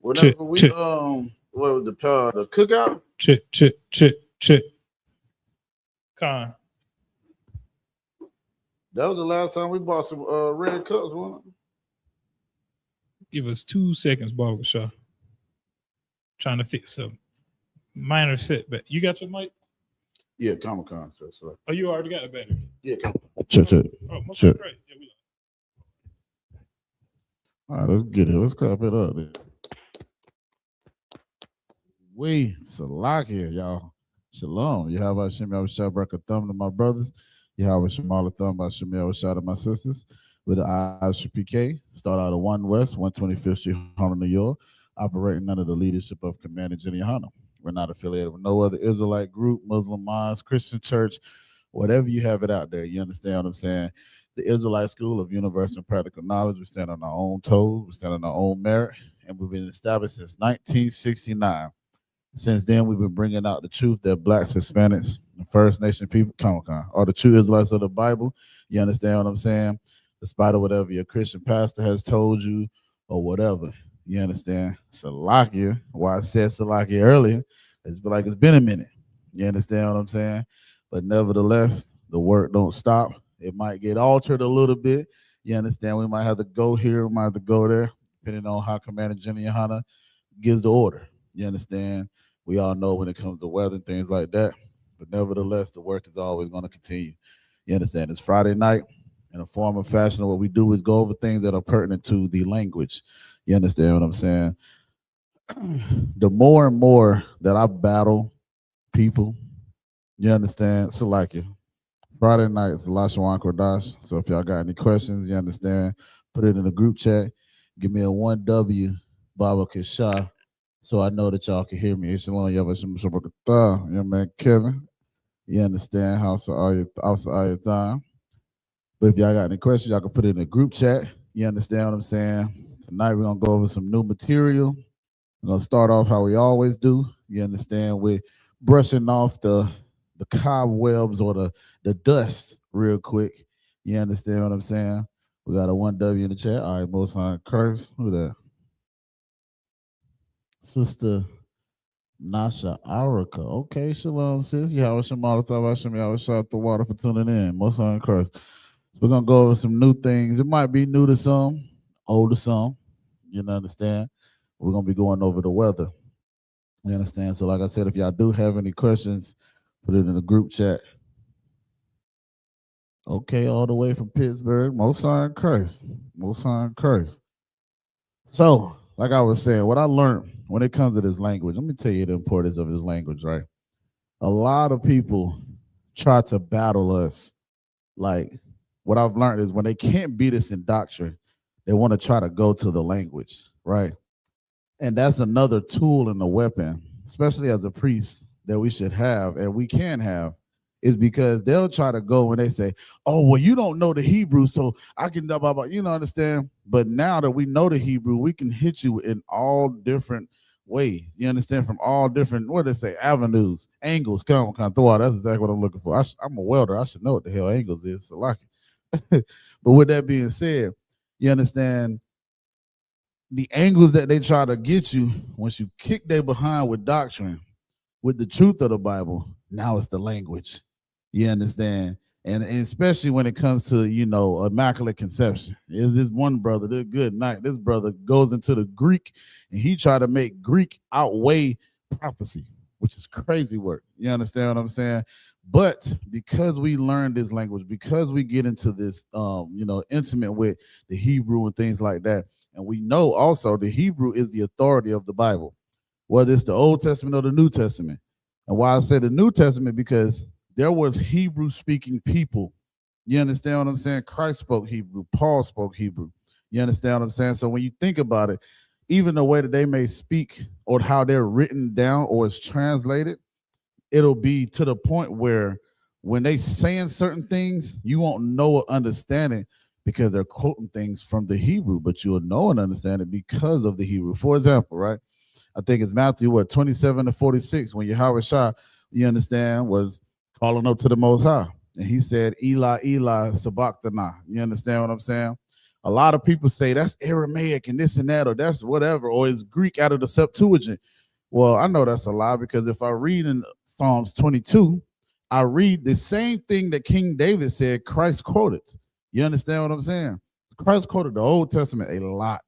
Whenever we what was the cookout? Check. Con. That was the last time we bought some red cups, wasn't it? Give us 2 seconds, Barbershop. Trying to fix some minor setback. You got your mic? Yeah, Comic-Con. So. Oh, you already got the battery? Yeah, Check. Oh, most great. Yeah, all right, let's get it. Let's clap it up then. We Salakia, y'all. Shalom. Yahweh Hashem Yahushua Barakatham to my brothers. Yahweh Shemala Thumb by Shem Yahushua to my sisters. With the I.S.U.P.K. Start out of 1 West, 125th Street, Harlem, New York. Operating under the leadership of Commander Jenny YAHANNA. We're not affiliated with no other Israelite group, Muslim mosque, Christian church, whatever you have it out there. You understand what I'm saying? The Israelite School of Universal and Practical Knowledge. We stand on our own toes. We stand on our own merit. And we've been established since 1969. Since then, we've been bringing out the truth that blacks, Hispanics, and First Nation people, Comic-Con, are the true Israelites of the Bible. You understand what I'm saying? Despite of whatever your Christian pastor has told you or whatever. You understand? Salakia, why I said Salakia earlier, it's like it's been a minute. You understand what I'm saying? But nevertheless, the work don't stop. It might get altered a little bit. You understand? We might have to go here, we might have to go there, depending on how Commander Jenny YAHANNA gives the order. You understand? We all know when it comes to weather and things like that. But nevertheless, the work is always going to continue. You understand? It's Friday night. In a form of fashion, what we do is go over things that are pertinent to the language. You understand what I'm saying? The more and more that I battle people, you understand? So like it. Friday night is Lashawan Qadash. So if y'all got any questions, you understand, put it in the group chat. Give me a 1W, Baba Kisha, so I know that y'all can hear me. Shalom, yeah, man, Kevin. You understand? House of Ayathan. But if y'all got any questions, y'all can put it in the group chat. You understand what I'm saying? Tonight we're gonna go over some new material. We're gonna start off how we always do. You understand? With brushing off the cobwebs or the dust real quick. You understand what I'm saying? We got a 1W in the chat. All right, most high Christ. Who that? Sister Nasha Arika. Okay, shalom, sis. Yahweh Shemala Thavashim Yahweh Shabbat the water for tuning in. Most high Christ. We're gonna go over some new things. It might be new to some, old to some. You understand? We're gonna be going over the weather. You understand? So, like I said, if y'all do have any questions, put it in the group chat. Okay, all the way from Pittsburgh. Most high in Christ. Most high in Christ. So, like I was saying, what I learned when it comes to this language, let me tell you the importance of this language, right? A lot of people try to battle us. Like, what I've learned is when they can't beat us in doctrine, they want to try to go to the language, right? And that's another tool and a weapon, especially as a priest, that we should have and we can have, is because they'll try to go when they say, oh, well, you don't know the Hebrew, so I can, blah, blah, blah, you know, understand? But now that we know the Hebrew, we can hit you in all different ways. You understand? From all different, what do they say, avenues, angles, come on, throw out. That's exactly what I'm looking for. I'm a welder. I should know what the hell angles is. So like it. But with that being said, you understand the angles that they try to get you once you kick their behind with doctrine, with the truth of the Bible. Now it's the language. You understand? And especially when it comes to, you know, immaculate conception. Is this one brother, this good night, this brother goes into the Greek and he tried to make Greek outweigh prophecy, which is crazy work. You understand what I'm saying? But because we learn this language, because we get into this, you know, intimate with the Hebrew and things like that, and we know also the Hebrew is the authority of the Bible, whether it's the Old Testament or the New Testament. And why I say the New Testament, because there was Hebrew-speaking people. You understand what I'm saying? Christ spoke Hebrew. Paul spoke Hebrew. You understand what I'm saying? So when you think about it, even the way that they may speak or how they're written down or it's translated, it'll be to the point where when they saying certain things, you won't know or understand it because they're quoting things from the Hebrew, but you'll know and understand it because of the Hebrew. For example, right? I think it's Matthew, 27-46, when Yahweh Shah, you understand, was calling up to the Most High. And he said, Eli, Eli, sabachthani. You understand what I'm saying? A lot of people say that's Aramaic and this and that, or that's whatever, or it's Greek out of the Septuagint. Well, I know that's a lie, because if I read in Psalms 22, I read the same thing that King David said Christ quoted. You understand what I'm saying? Christ quoted the Old Testament a lot.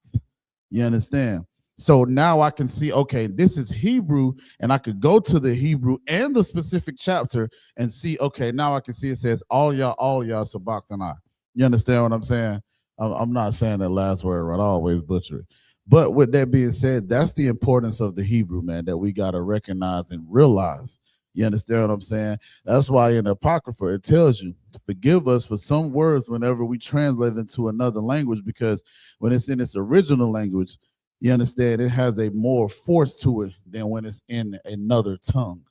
You understand? So now I can see, okay, this is Hebrew, and I could go to the Hebrew and the specific chapter and see, okay, now I can see it says all y'all sabachthani. You understand what I'm saying? I'm not saying that last word right, I always butcher it. But with that being said, that's the importance of the Hebrew, man, that we got to recognize and realize. You understand what I'm saying? That's why in the Apocrypha, it tells you to forgive us for some words whenever we translate into another language, because when it's in its original language, you understand, it has a more force to it than when it's in another tongue.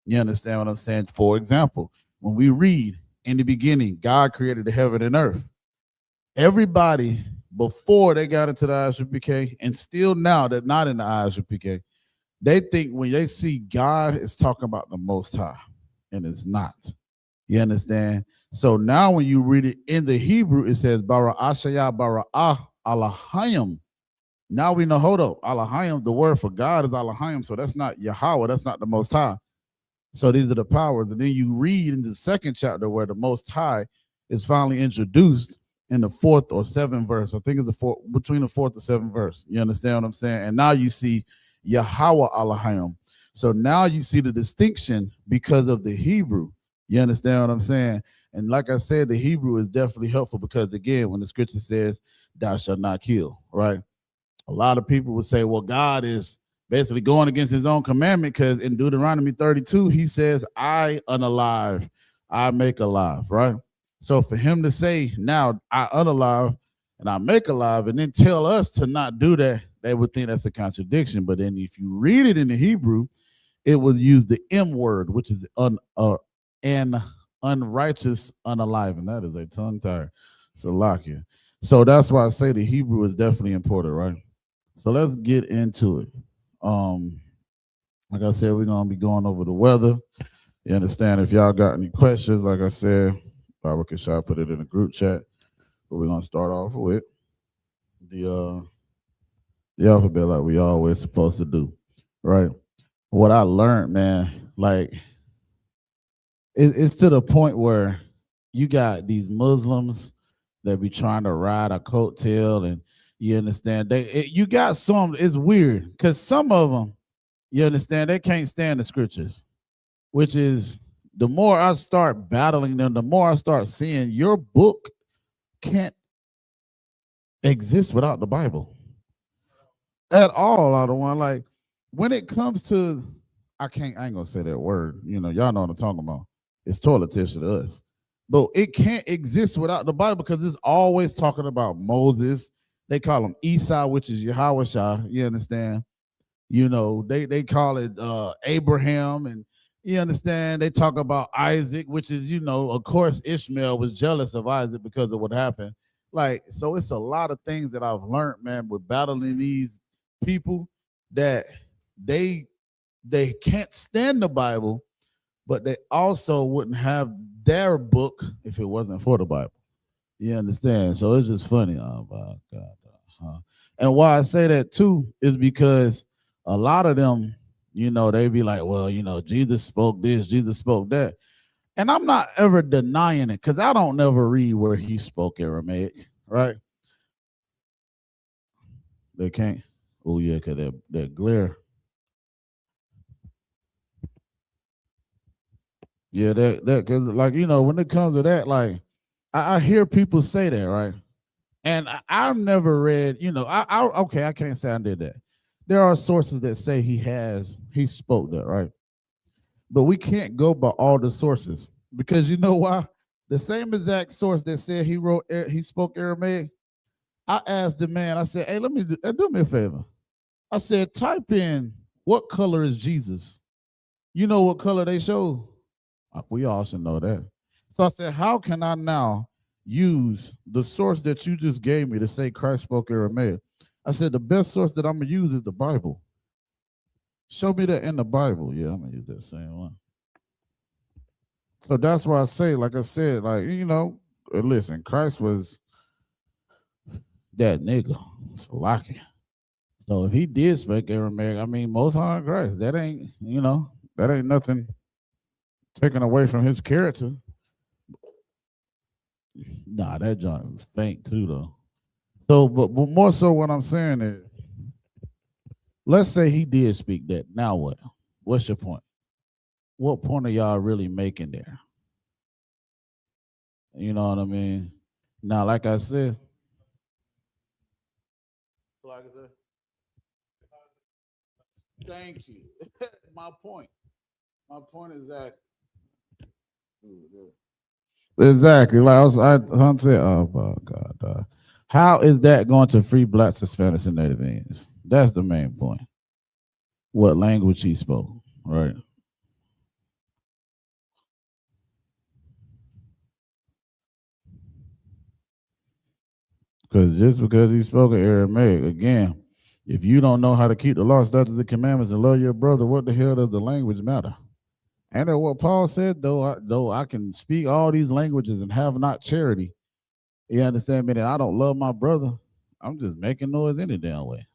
You understand what I'm saying? For example, when we read, in the beginning, God created the heaven and earth. Everybody before they got into the I.S.U.P.K, and still now they're not in the I.S.U.P.K, they think when they see God, it's talking about the Most High, and it's not. You understand? So now when you read it in the Hebrew, it says Bara Ashaya Bara Alahayim. Now we know, hold up, Alahayim, the word for God is Alahayim, so that's not Yahweh, that's not the Most High. So these are the powers. And then you read in the second chapter where the Most High is finally introduced in the 4th or 7th verse. I think it's between the 4th or 7th verse. You understand what I'm saying? And now you see Yahweh Alahayim. So now you see the distinction because of the Hebrew. You understand what I'm saying? And like I said, the Hebrew is definitely helpful because, again, when the scripture says, thou shalt not kill, right? A lot of people would say, well, God is basically going against his own commandment, because in Deuteronomy 32, he says, I unalive, I make alive, right? So for him to say, now I unalive and I make alive, and then tell us to not do that, they would think that's a contradiction. But then if you read it in the Hebrew, it would use the M word, which is an unrighteous unalive, and that is a tongue tire. Salakia. So that's why I say the Hebrew is definitely important, right? So let's get into it. Like I said, we're gonna be going over the weather. You understand? If y'all got any questions, like I said, Barbara Kashai put it in the group chat. But we're gonna start off with the alphabet, like we always supposed to do, right? What I learned, man, like it's to the point where you got these Muslims that be trying to ride a coattail, and you understand you got some. It's weird because some of them, you understand, they can't stand the scriptures, which is, the more I start battling them, the more I start seeing your book can't exist without the Bible at all. I don't want, like, when it comes to, I ain't gonna say that word. You know, y'all know what I'm talking about. It's toilet tissue to us, but it can't exist without the Bible because it's always talking about Moses. They call him Esau, which is Yahweh. You understand? You know, they call it Abraham, and you understand, they talk about Isaac, which is, you know, of course, Ishmael was jealous of Isaac because of what happened. Like, so it's a lot of things that I've learned, man, with battling these people, that they can't stand the Bible, but they also wouldn't have their book if it wasn't for the Bible. You understand? So it's just funny. Oh my God. And why I say that too is because a lot of them, you know, they be like, well, you know, Jesus spoke this, Jesus spoke that. And I'm not ever denying it, because I don't never read where he spoke Aramaic, right? They can't. Oh, yeah, because that glare. Yeah, that because, like, you know, when it comes to that, like, I hear people say that, right? And I've never read, you know, okay, I can't say I did that. There are sources that say he spoke that, right? But we can't go by all the sources, because you know why? The same exact source that said he spoke Aramaic, I asked the man, I said, hey, let me do me a favor. I said, type in, what color is Jesus? You know what color they show? We all should know that. So I said, how can I now use the source that you just gave me to say Christ spoke Aramaic? I said, the best source that I'm going to use is the Bible. Show me that in the Bible. Yeah, I'm going to use that same one. So that's why I say, like I said, like, you know, listen, Christ was that nigga. Salaki. So if he did speak Aramaic, I mean, most high Christ, that ain't, that ain't nothing taken away from his character. Nah, that joint was faint too, though. So, but more so, what I'm saying is, let's say he did speak that. Now what? What's your point? What point are y'all really making there? You know what I mean? Now, like I said, thank you. My point. My point is that exactly. Like I said, oh my God, how is that going to free blacks, Hispanics, and Native Indians? That's the main point. What language he spoke, right? Because just because he spoke Aramaic, again, if you don't know how to keep the law, statutes, and commandments and love your brother, what the hell does the language matter? And then what Paul said, though I can speak all these languages and have not charity, you understand me? That I don't love my brother, I'm just making noise any damn way.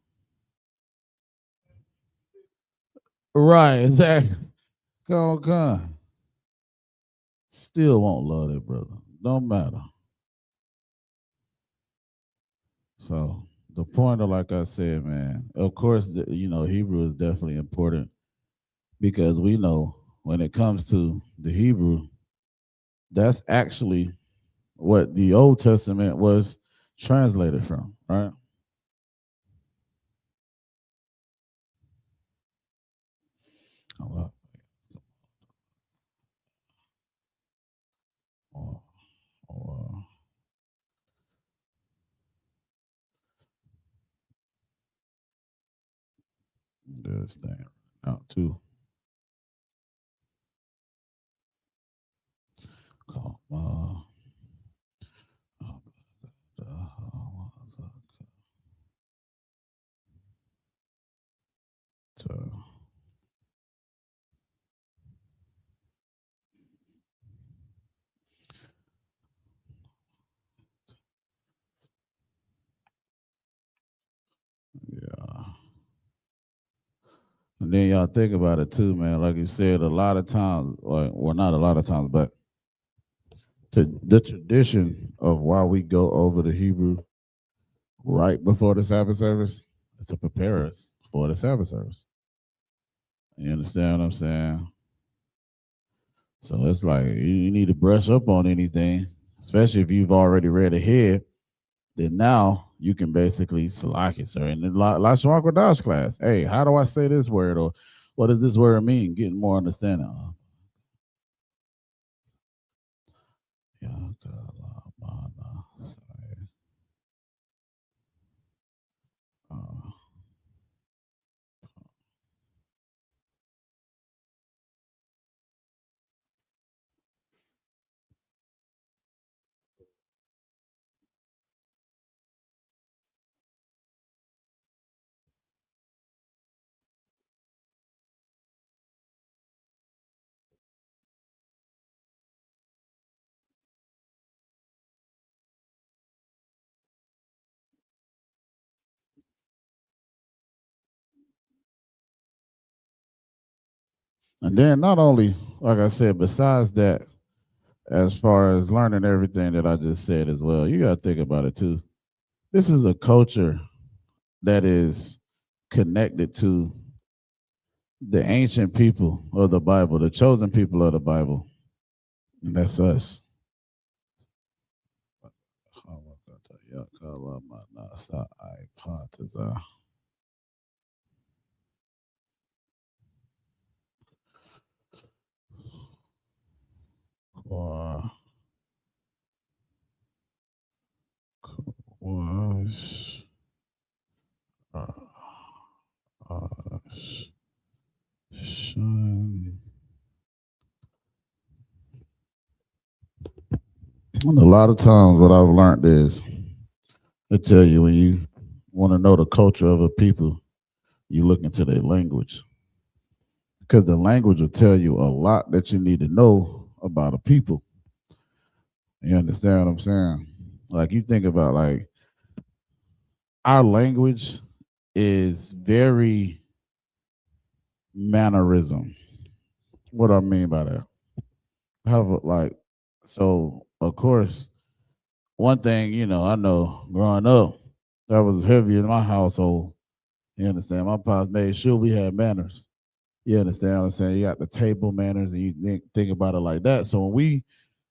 Right, exactly. Come. Still won't love that brother. Don't matter. So the point of, like I said, man, of course, Hebrew is definitely important because we know when it comes to the Hebrew, that's actually what the Old Testament was translated from, right? This thing out too. Yeah. And then y'all think about it too, man. Like you said, a lot of times, well, not a lot of times, but the tradition of why we go over the Hebrew right before the Sabbath service is to prepare us for the Sabbath service. You understand what I'm saying? So it's like you need to brush up on anything, especially if you've already read ahead. Then now you can basically slack it, sir. And then Lashawan Qadash class, hey, how do I say this word, or what does this word mean? Getting more understanding. And then not only, like I said, besides that, as far as learning everything that I just said as well, you got to think about it too. This is a culture that is connected to the ancient people of the Bible, the chosen people of the Bible. And that's us. And a lot of times what I've learned is, I tell you, when you want to know the culture of a people, you look into their language. Because the language will tell you a lot that you need to know about a people. You understand what I'm saying? Like you think about, like, our language is very mannerism. What do I mean by that? Have like, so of course, one thing, I know growing up, that was heavy in my household. You understand? My pops made sure we had manners. You understand what I'm saying? You got the table manners, and you think about it like that. So when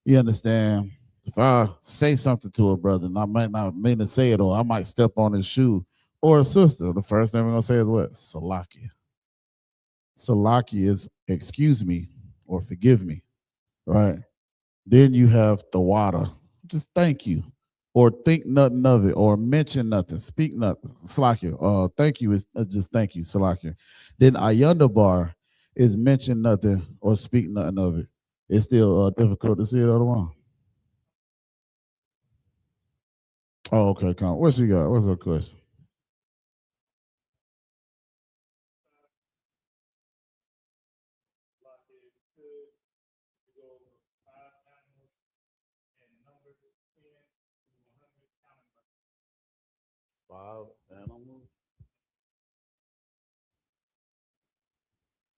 you understand, if I say something to a brother, and I might not mean to say it, or I might step on his shoe, or a sister, the first thing we're gonna say is what? Salakia. Salaki is excuse me or forgive me, right? Then you have the water, just thank you, or think nothing of it, or mention nothing, speak nothing. Salakia, thank you is just thank you, Salakia. Then ayunda bar is mention nothing or speak nothing of it. It's still difficult to see it other one. Oh, okay, come. What you got? What's the question? Five animals.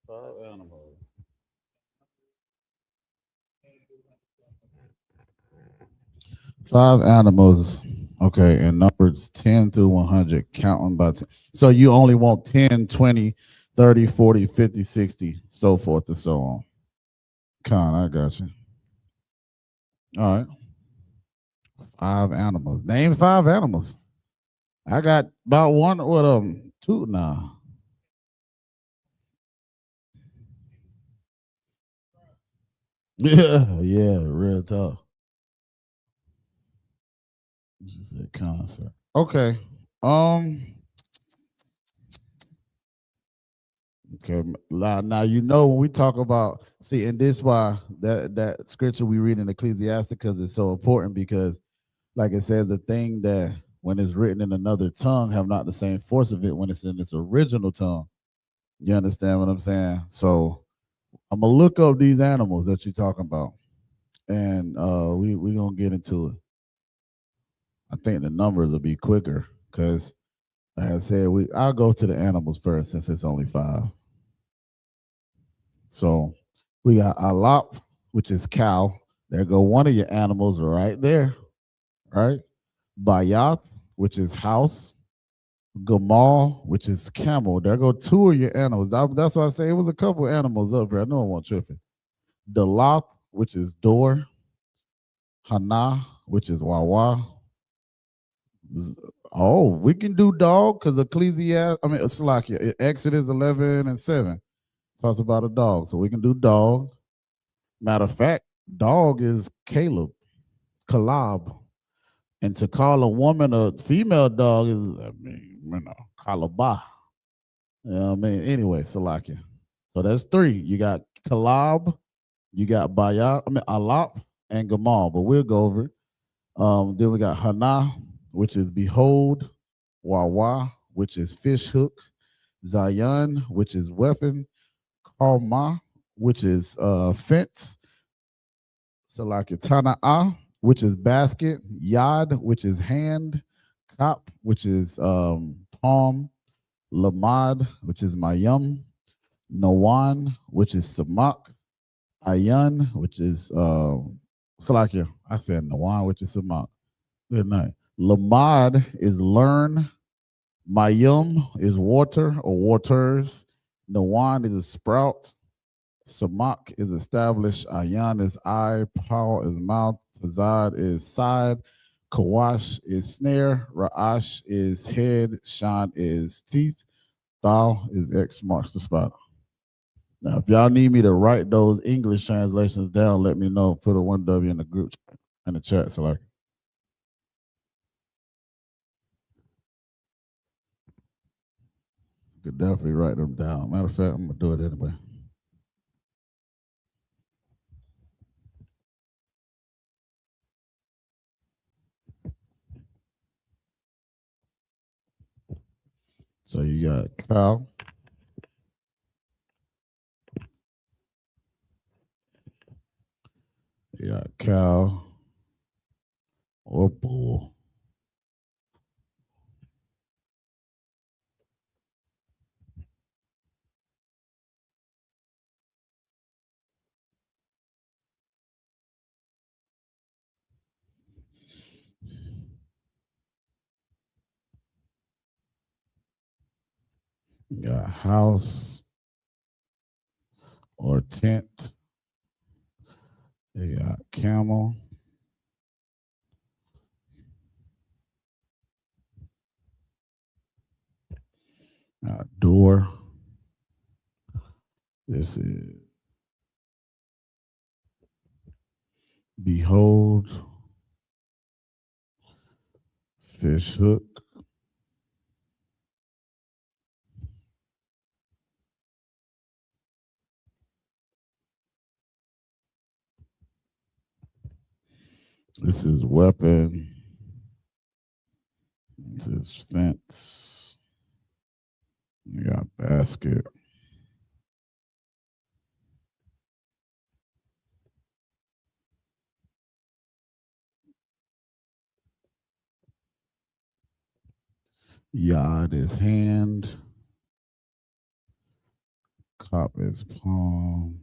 Five animals. Five animals. Okay, and numbers 10 through 100, counting by 10. So you only want 10, 20, 30, 40, 50, 60, so forth and so on. Con, I got you. All right. Five animals. Name five animals. I got about one, two now. Yeah, real talk. This is a concert. Okay. Okay. Now when we talk about and this why that scripture we read in Ecclesiastes because it's so important because like it says the thing that when it's written in another tongue have not the same force of it when it's in its original tongue. You understand what I'm saying? So I'm gonna look up these animals that you're talking about, and we gonna get into it. I think the numbers will be quicker because, like I said, I'll go to the animals first since it's only five. So we got alap, which is cow. There go one of your animals right there, right? Bayath, which is house. Gamal, which is camel. There go two of your animals. That's why I say it was a couple animals up here. I know I wasn't tripping. Delath, which is door. Hana, which is wawa. Oh, we can do dog because Slakia, Exodus 11 and 7 talks about a dog. So we can do dog. Matter of fact, dog is Calab. And to call a woman a female dog is, Kalabah. You know what I mean? Anyway, Salakia. So that's three. You got Kalab, you got Alap, and Gamal, but we'll go over it. Then we got Hana, which is behold, Wawa, which is fish hook, Zayan, which is weapon, Kalma, which is fence, Salakia Tana'ah, which is basket, Yad, which is hand, Kap, which is palm, Lamad, which is Mayum, Nawan, which is Samak, Ayan, which is Salakia. I said Nawan, which is Samak. Good night. Lamad is learn. Mayum is water or waters. Nawan is a sprout. Samak is established. Ayan is eye. Paul is mouth. Tazad is side. Kawash is snare. Ra'ash is head. Shan is teeth. Thou is X marks the spot. Now, if y'all need me to write those English translations down, let me know. Put a 1W in the group in the chat. So like could definitely write them down. Matter of fact, I'm gonna do it anyway. So you got cow. You got cow or bull. You got house or tent. You got camel. Door. This is behold. Fish hook. This is weapon. This is fence. You got basket. Yod is hand. Cop is palm.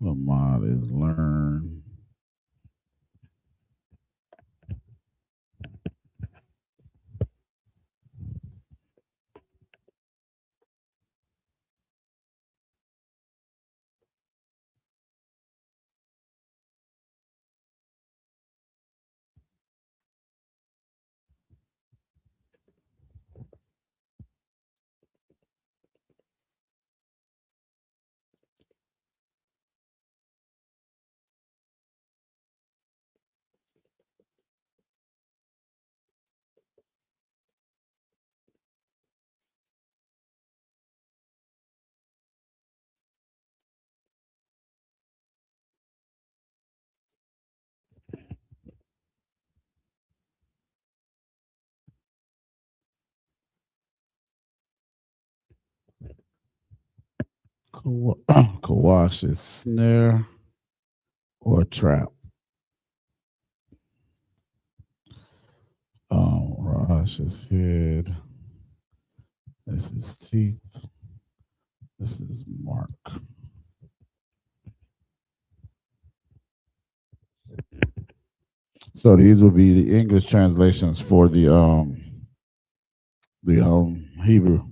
Lamad is learn. Kawash is snare or trap. Rosh is head. This is teeth. This is mark. So these will be the English translations for the Hebrew.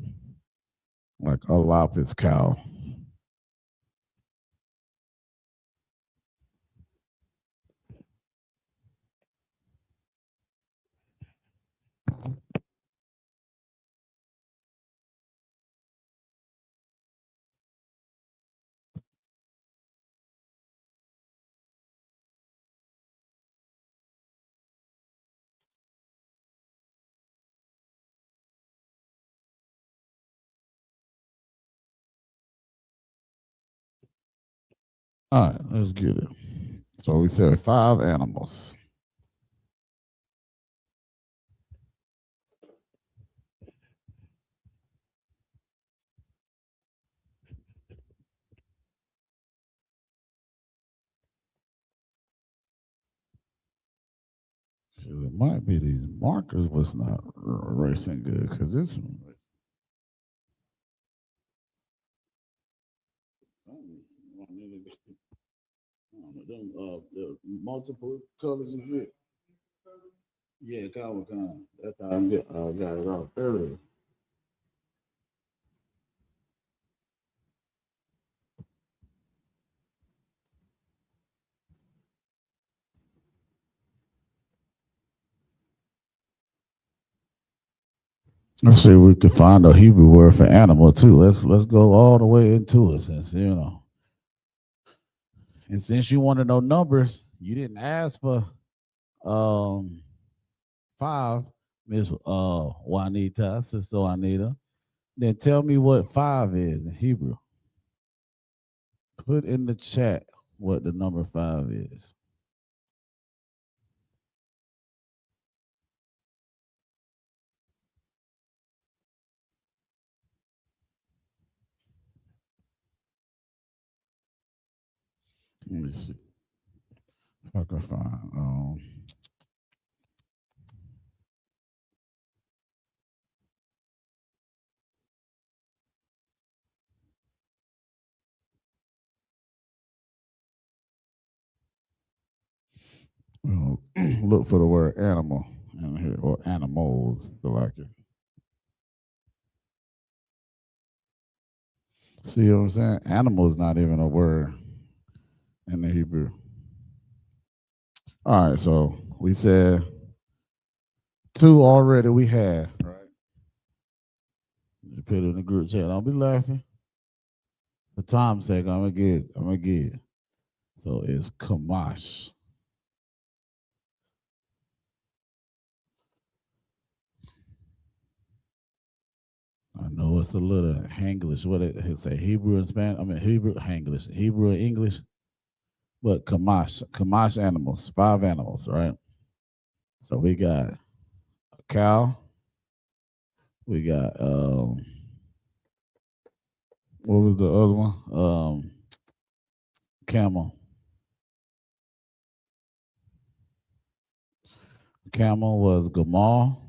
Like I.S.U.P.K is cow. All right, let's get it. So we said 5 animals. It might be these markers was not erasing good because this the multiple colors is it? Yeah, Calvin. That's how I got it off earlier. Let's see if we could find a Hebrew word for animal too. Let's go all the way into it, since And since you want to know numbers, you didn't ask for 5, Miss Juanita, Sister Juanita. Then tell me what 5 is in Hebrew. Put in the chat what the number 5 is. Let me see if I can find. Look for the word animal in here, or animals, if I like it. See what I'm saying? Animal is not even a word in the Hebrew. All right, so we said 2 already we had, right? You put it in the group chat. Don't be laughing. For time's sake, I'm gonna get it. So it's Kamash. I know it's a little Hanglish. What it say? Hebrew and Spanish. I mean Hebrew, Hanglish, Hebrew and English. But Kamash animals, 5 animals, right? So we got a cow. We got what was the other one? Camel. Camel was Gamal.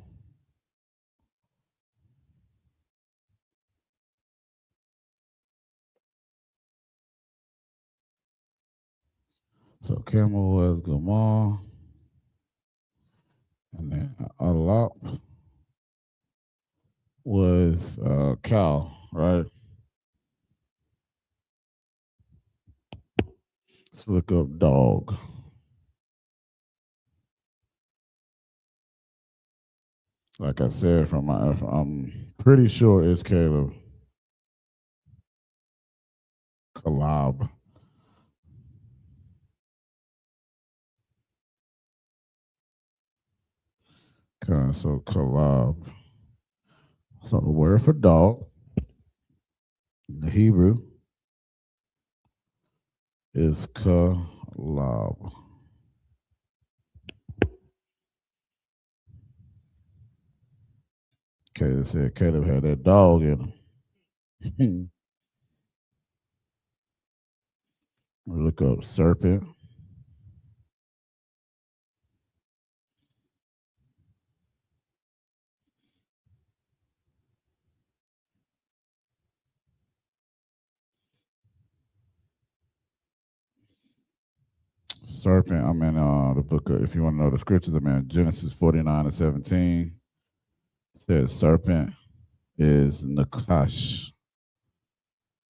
So camel was Gamal. And then Alap was cow, right? Let's look up dog. Like I said, I'm pretty sure it's Caleb. Kalab. Okay, so Kalab. So the word for dog in the Hebrew is Kalab. Okay, they said Caleb had that dog in him. Look up serpent. Serpent, I'm in the book of, if you want to know the scriptures, I'm in Genesis 49:17. It says serpent is Nakash.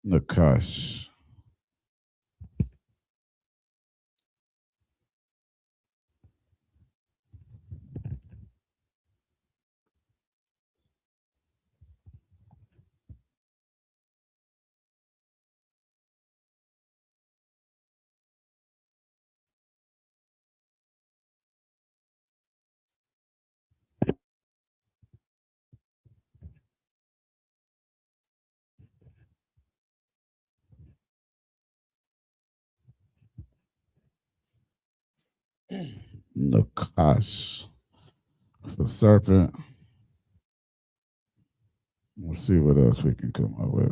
Nakash. Nakash. For serpent. We'll see what else we can come up with.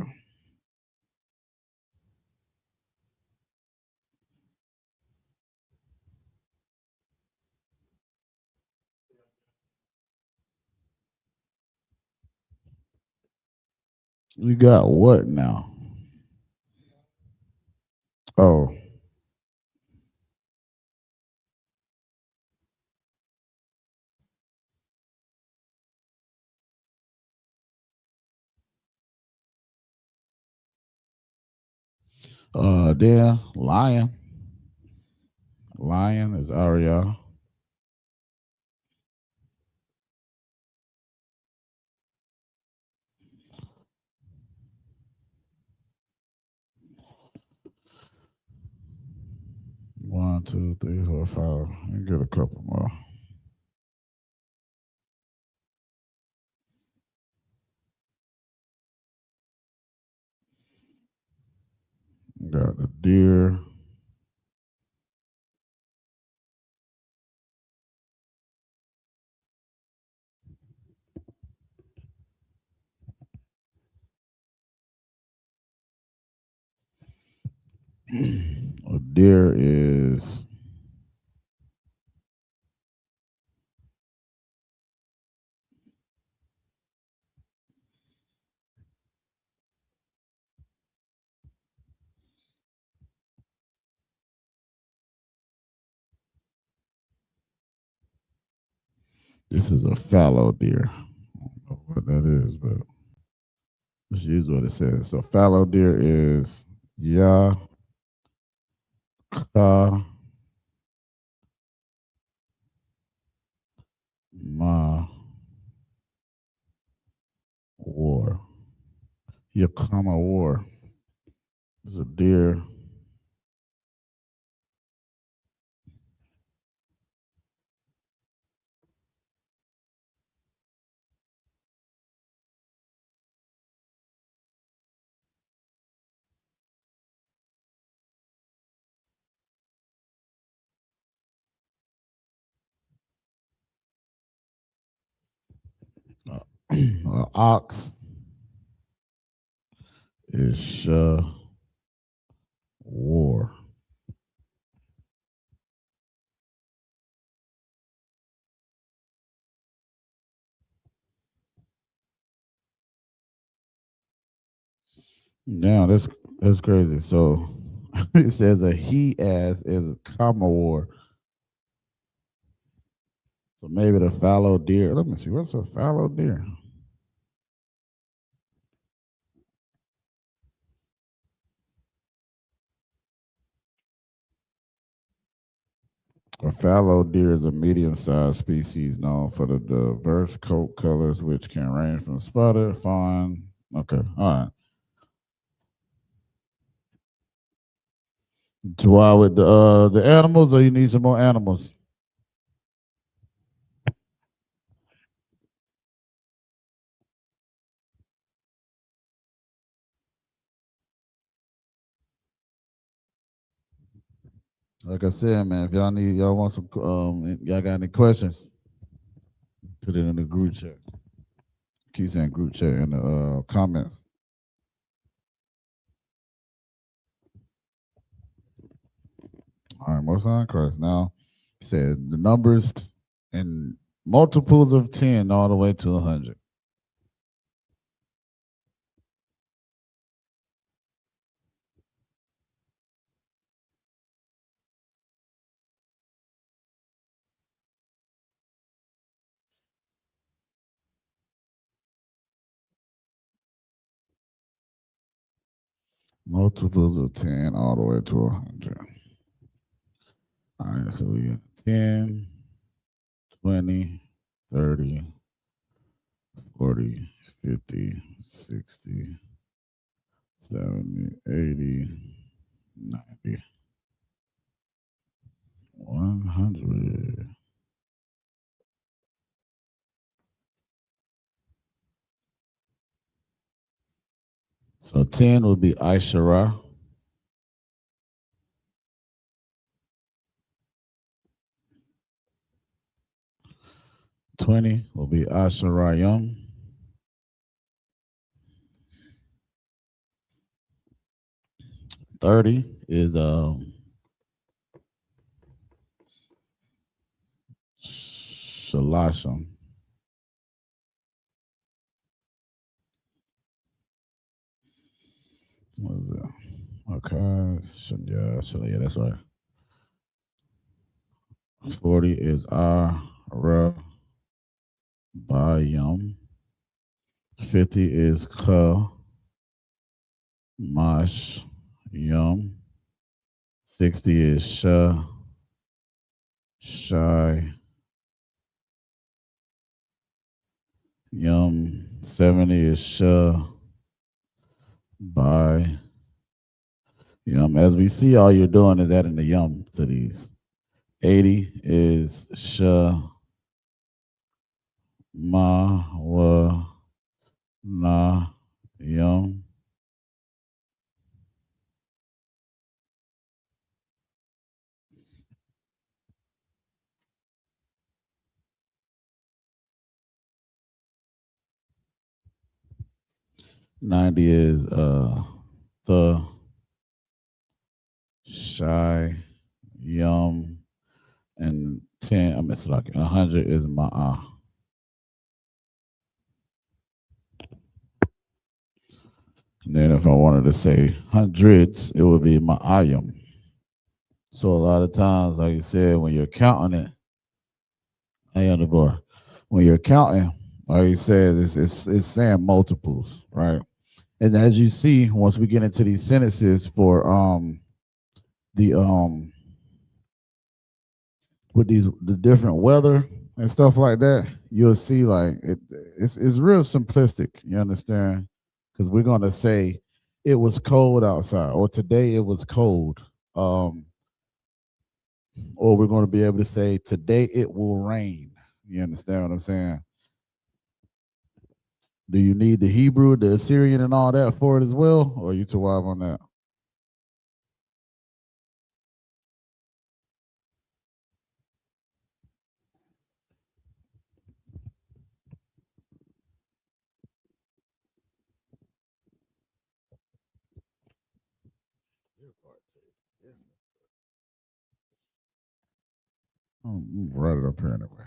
We got what now? Oh. Then lion. Lion is Ariel. One, two, three, four, five. Let me get a couple more. Got the deer. A deer is this is a fallow deer. I don't know what that is, but Let's use what it says. So fallow deer is YAHANNA war. YAHANNA war. It's a deer. Ox is war. Now that's crazy. So it says a he ass is a comma war. So maybe the fallow deer. Let me see. What's a fallow deer? A fallow deer is a medium-sized species known for the diverse coat colors, which can range from spotted, fawn. Okay, all right. To why with the animals, or you need some more animals? Like I said, man, if y'all want some, y'all got any questions, put it in the group chat. Keep saying group chat in the comments. All right, most on Christ. Now, he said the numbers in multiples of 10 all the way to 100. Multiples of 10 all the way to 100. All right, so we got 10, 20, 30, 40, 50, 60, 70, 80, 90, 100. So 10 would be Aishara. 20 will be Asharayim. 30 is Shalashim. What is it? Okay, yeah, that's right. 40 is Arabayim. 50 is Mashayim. 60 is Shai. 70 is by as we see, all you're doing is adding the yum to these. 80 is ma wa na yum. 90 is the shy yum, and 10. I'm like 100 is ma'ah. And then if I wanted to say hundreds, it would be ma'ayim. So a lot of times, like you said, when you're counting it, when you're counting, like you said, it's saying multiples, right? And as you see, once we get into these sentences for the with the different weather and stuff like that, you'll see like it's real simplistic. You understand? Because we're gonna say it was cold outside, or today it was cold, or we're gonna be able to say today it will rain. You understand what I'm saying? Do you need the Hebrew, the Assyrian, and all that for it as well, or are you too wide on that? Write it up here anyway.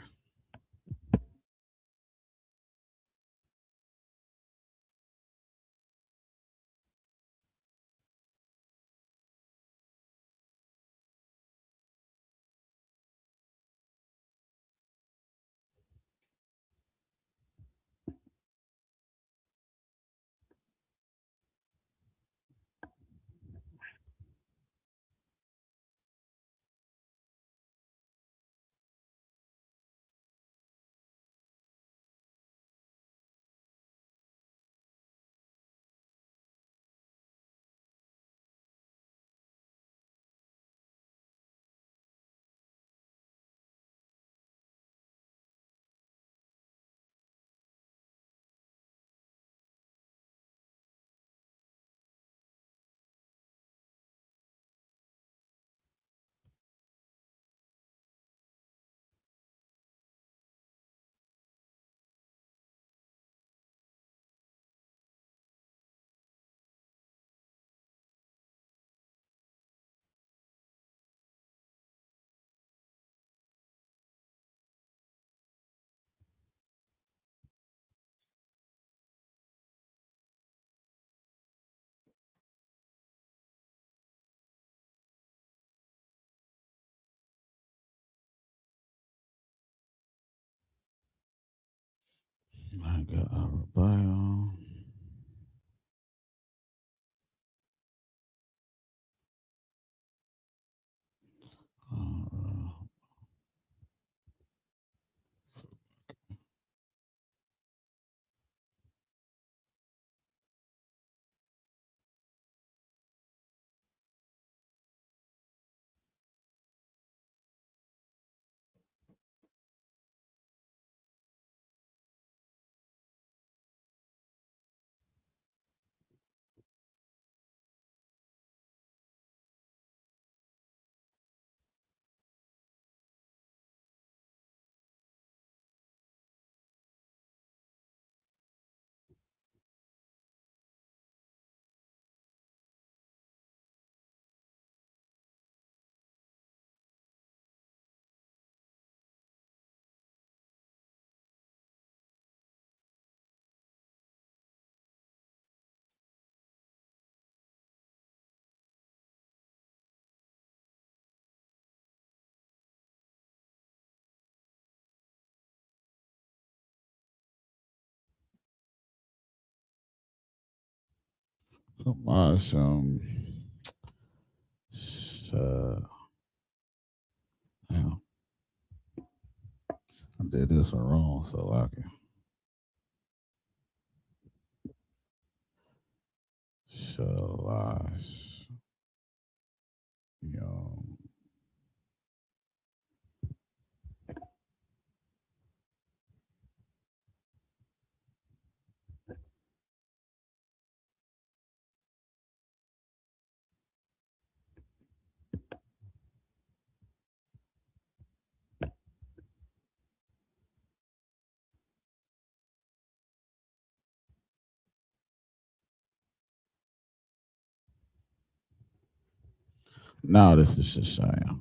I got our bio. Come on, damn, I did this one wrong, so I can Shalash. Young. Now this is Shishayim.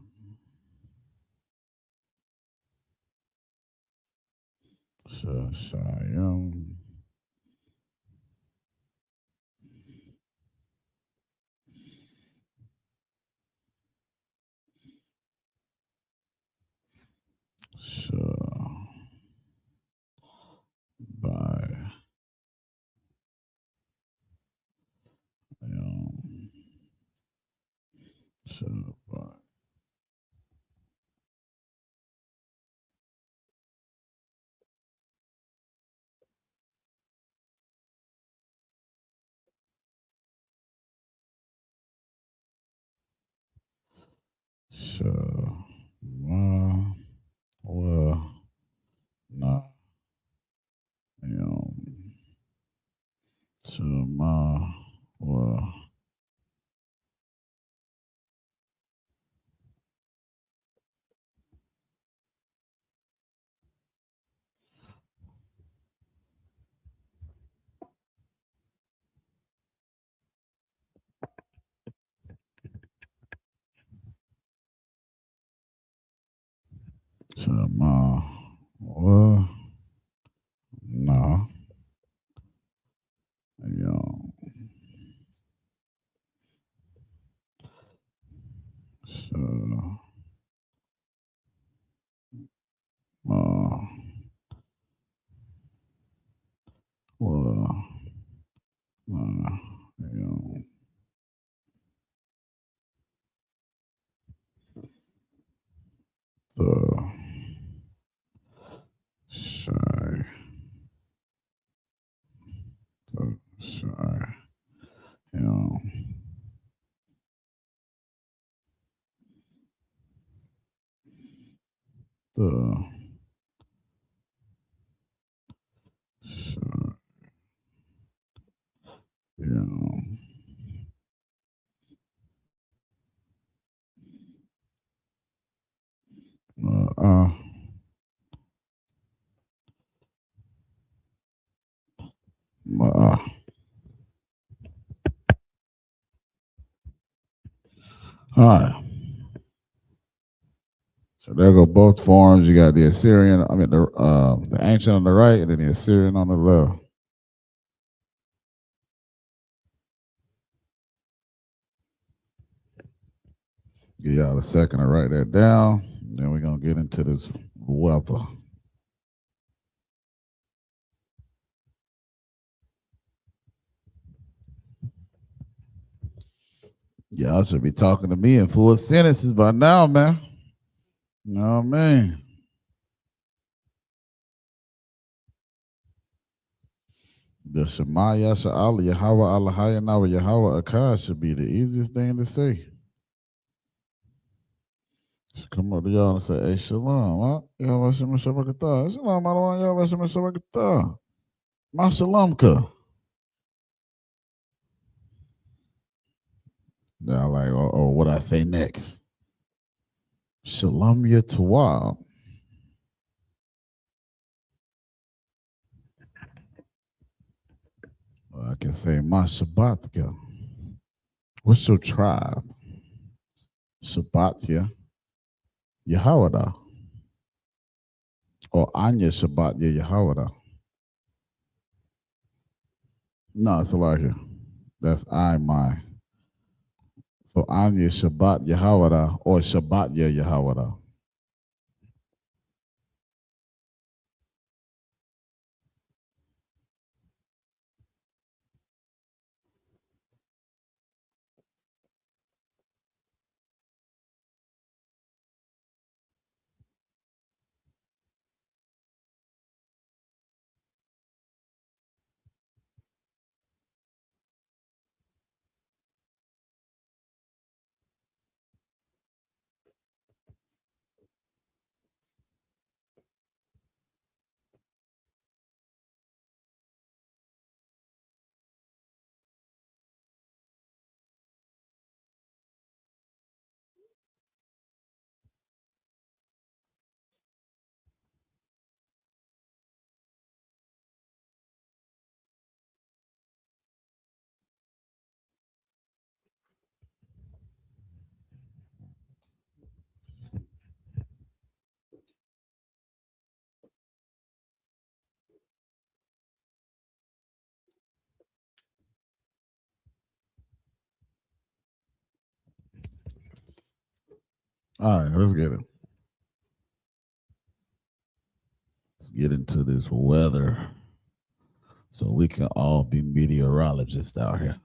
Shishayim. By Shabbat. Shema. Well, nah. Shema. Well. Shema. Well. Nah. Shema. Well. The shy. The shy. The shy. All right. So there go both forms. You got the Assyrian, the ancient on the right, and then the Assyrian on the left. Give y'all a second to write that down. Then we're gonna get into this weather. Y'all should be talking to me in full sentences by now, man. You know what I mean? The Shema Yasha'Allah Yahweh Allahayana wa Yahweh Akkad should be the easiest thing to say. Should come up to y'all and say, hey, Shalom, what? Yahweh Shema Shabakatah. Shalom, Malawan Yahweh Shema Shabakatah. Ma Shalomka. Now, like, or what I say next? Shalom Yatawab. I can say, Ma Shabbatka. What's your tribe? Shabbatya. Yahawada. Or Anya Shabbatya Yahawada. No, it's a lot here. That's my. So Anya Shabbat Yahawada or Shabbatya Yahawada. All right, let's get it. Let's get into this weather so we can all be meteorologists out here.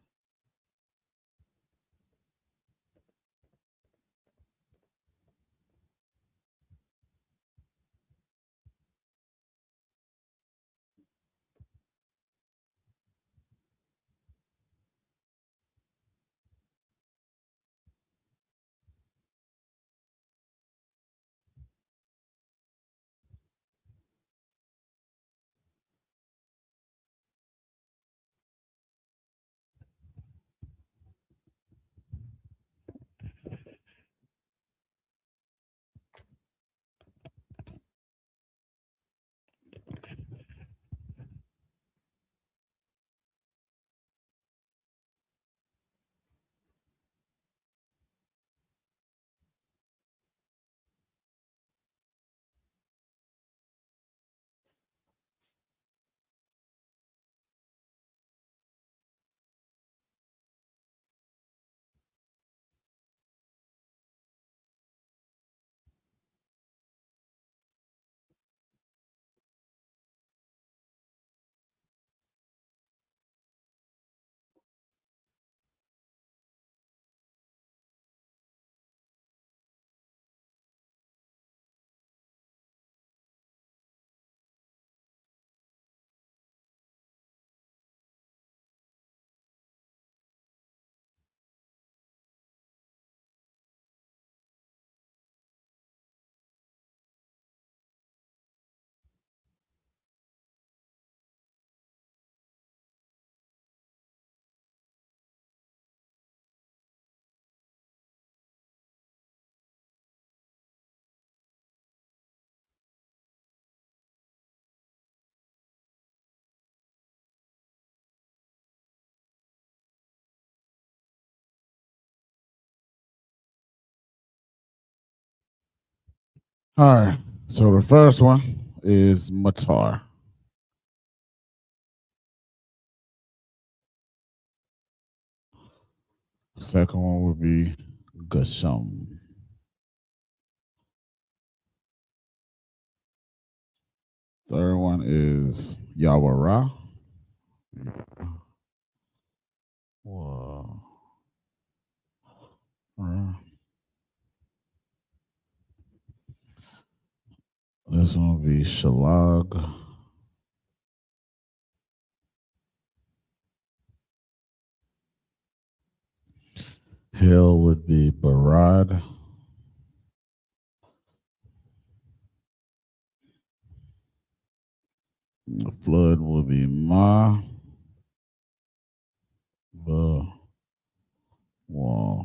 All right. So the first one is matar. Second one would be gasham. Third one is yawara. Whoa. This one will be shalag. Hell would be barad. The flood will be ma. Ba. Wa.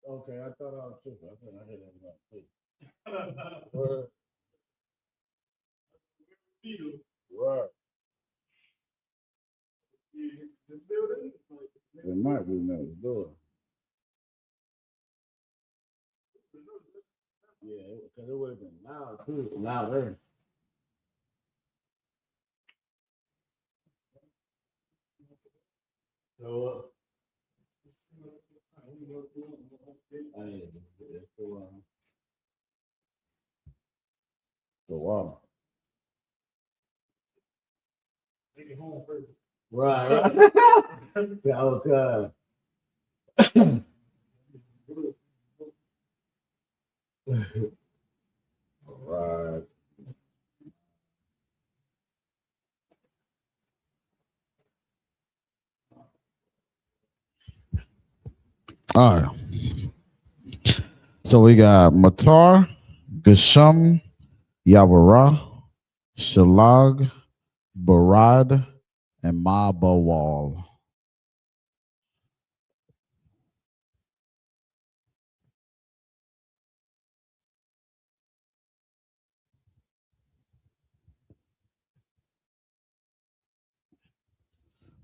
Okay, I thought I was tripping. I thought I had that about Right. It might be next door. Yeah, because it would have been loud too. Louder. So, the water. Take it home first. Right, right. Yeah, okay. Right. All right. So we got Matar, Gasham, Yawara, Shalag, Barad, and Mabawal.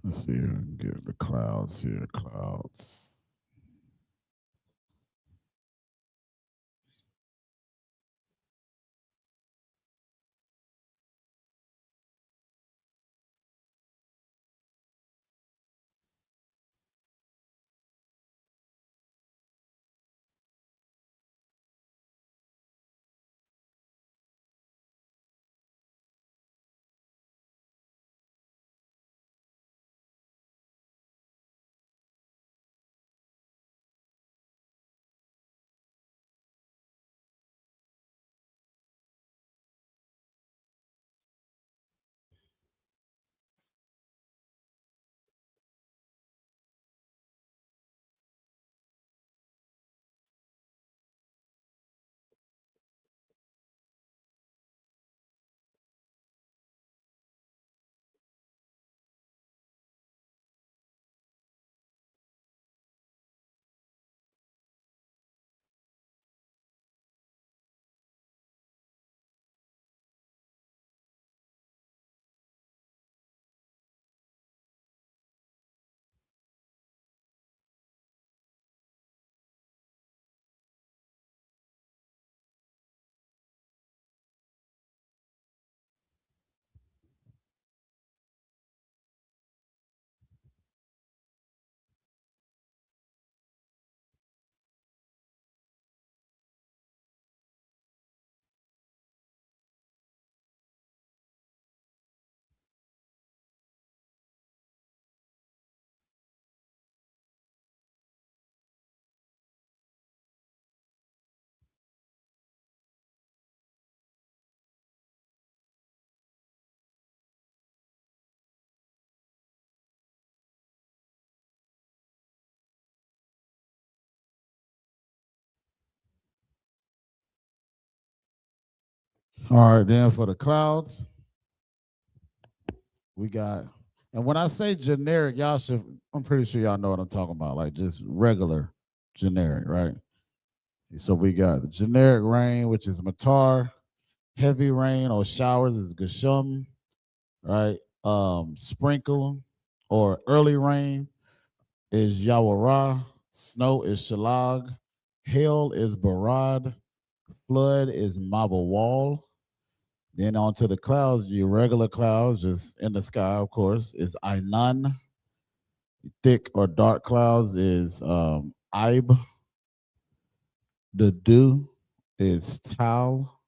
Let's see here. Get the clouds here. Clouds. All right, then for the clouds, we got, and when I say generic, y'all should, I'm pretty sure y'all know what I'm talking about, like just regular generic, right? So we got the generic rain, which is matar. Heavy rain or showers is gashum, right? Sprinkle or early rain is yawara. Snow is shalag. Hail is barad. Flood is mabawal. Then onto the clouds, your regular clouds, just in the sky, of course, is Ainan. Thick or dark clouds is Aib. The dew is Tau.